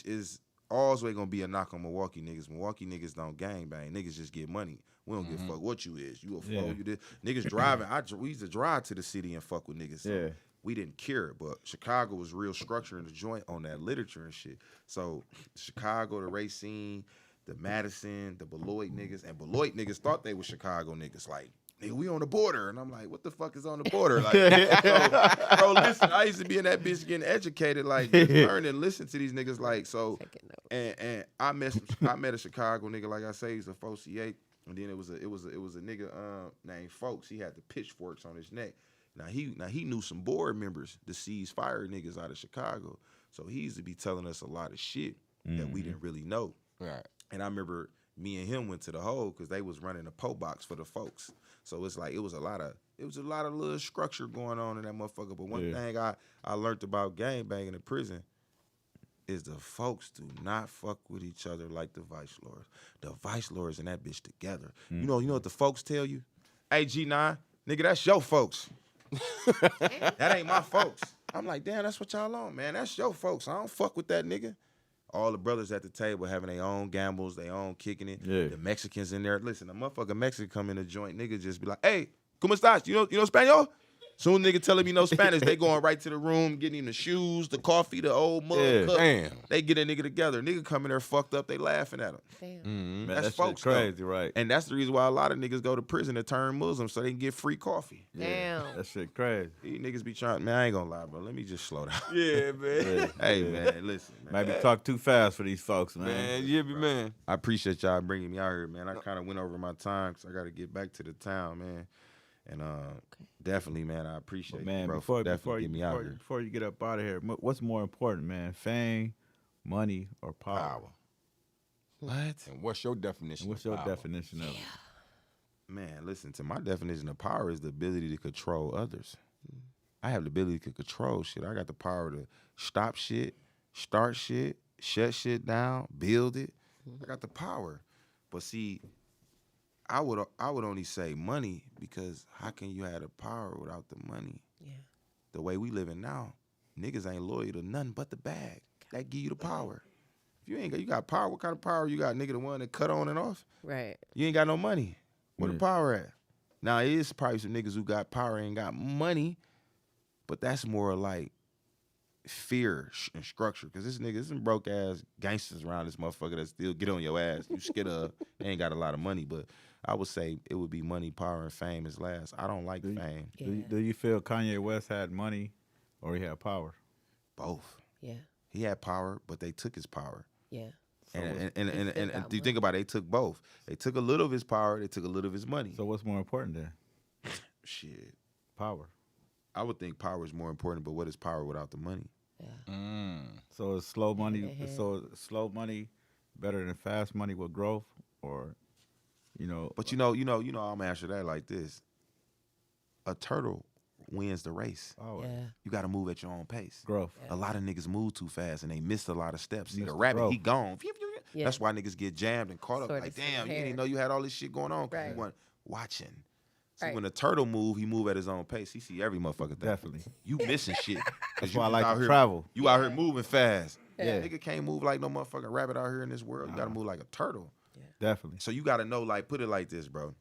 is always gonna be a knock on Milwaukee niggas. Milwaukee niggas don't gang bang. Niggas just get money. We don't give a fuck what you is. You a foe. You did. Niggas driving. We used to drive to the city and fuck with niggas. So we didn't care, but Chicago was real structure in the joint on that literature and shit. So Chicago, the Racine, the Madison, the Beloit niggas, and Beloit niggas thought they were Chicago niggas. Like, nigga, we on the border. And I'm like, what the fuck is on the border? Like, so, bro, listen, I used to be in that bitch getting educated, like, just learn and listen to these niggas, like, so, and I met a Chicago nigga, like I say, he's a 4C8, and then it was a nigga named Folks. He had the pitchforks on his neck. Now he knew some board members, the C's Fire niggas out of Chicago. So he used to be telling us a lot of shit that we didn't really know. Right. And I remember me and him went to the hole because they was running a po box for the folks. So it's like it was a lot of little structure going on in that motherfucker. But one thing I learned about gangbanging in prison is the folks do not fuck with each other like the vice lords. The vice lords and that bitch together. You know what the folks tell you? Hey G9, nigga, that's your folks. That ain't my folks. I'm like, damn, that's what y'all on, man. That's your folks. I don't fuck with that nigga. All the brothers at the table having their own gambles, their own kicking it. Yeah. The Mexicans in there. Listen, a motherfucker Mexican come in the joint, nigga just be like, hey, ¿cómo estás? You know Espanol? Soon nigga tell him he know Spanish, they going right to the room, getting him the shoes, the coffee, the old mug cup. Damn. They get a nigga together. Nigga come in there fucked up, they laughing at him. Damn. Man, that's folks crazy, right? And that's the reason why a lot of niggas go to prison to turn Muslim so they can get free coffee. Damn. That shit crazy. These niggas be trying, man, I ain't gonna lie, bro. Let me just slow down. Yeah, man. Hey, man, listen, man. Maybe talk too fast for these folks, man. Man, yeah, man. I appreciate y'all bringing me out here, man. I kind of went over my time because I got to get back to the town, man. And definitely, man, I appreciate you, bro. Before you get up out of here, what's more important, man? Fame, money, or power? What? And what's your definition of it? Man, listen, to my definition of power is the ability to control others. I have the ability to control shit. I got the power to stop shit, start shit, shut shit down, build it. I got the power. But see, I would only say money because how can you have the power without the money? Yeah. The way we living now, niggas ain't loyal to nothing but the bag. That give you the power. If you got power, what kind of power you got? Nigga, the one that cut on and off? Right. You ain't got no money. Where the power at? Now, it is probably some niggas who got power and ain't got money, but that's more like fear and structure. Because there's some broke ass gangsters around this motherfucker that still get on your ass. You scared of, they ain't got a lot of money, but I would say it would be money, power, and fame is last. I don't like fame. Do you feel Kanye West had money or he had power? Both. Yeah. He had power, but they took his power. Yeah. So and do you think about it, they took both. They took a little of his power, they took a little of his money. So what's more important then? Shit. Power. I would think power is more important, but what is power without the money? Yeah. So is slow money better than fast money with growth, or But I'm gonna answer that like this. A turtle wins the race. Oh, yeah. You gotta move at your own pace. Growth. Yeah. A lot of niggas move too fast and they missed a lot of steps. See, the rabbit, he gone. Yeah. That's why niggas get jammed and caught up. Like, damn, you didn't know you had all this shit going on. Right. You weren't watching. See, when a turtle move, he move at his own pace. He see every motherfucker thing. Definitely. You missing shit. That's why I like to travel. You out here moving fast. Yeah. Nigga can't move like no motherfucking rabbit out here in this world. You gotta move like a turtle. Yeah. Definitely. So you gotta know, like, put it like this, bro.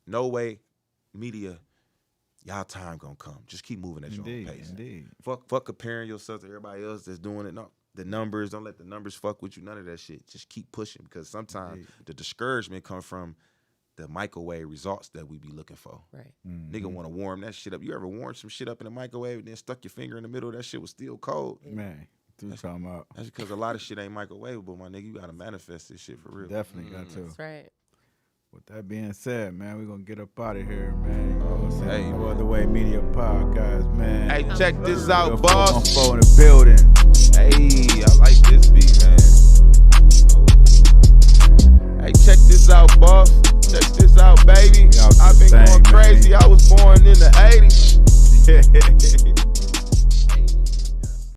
No way, media, y'all time gonna come. Just keep moving at your own pace. Indeed. Fuck comparing yourself to everybody else that's doing it. No, the numbers, don't let the numbers fuck with you. None of that shit. Just keep pushing, because sometimes the discouragement come from the microwave results that we be looking for. Right. Mm-hmm. Nigga want to warm that shit up. You ever warmed some shit up in the microwave and then stuck your finger in the middle? That shit was still cold. Man, talking about. That's because a lot of shit ain't microwavable, my nigga. You gotta manifest this shit for real. Definitely got to. That's right. With that being said, man, we're gonna get up out of here, man. You know what I'm saying? No Other Way Media Podcast, man. Hey, check this out, boss. 414 in the building. Hey, I like this beat, man.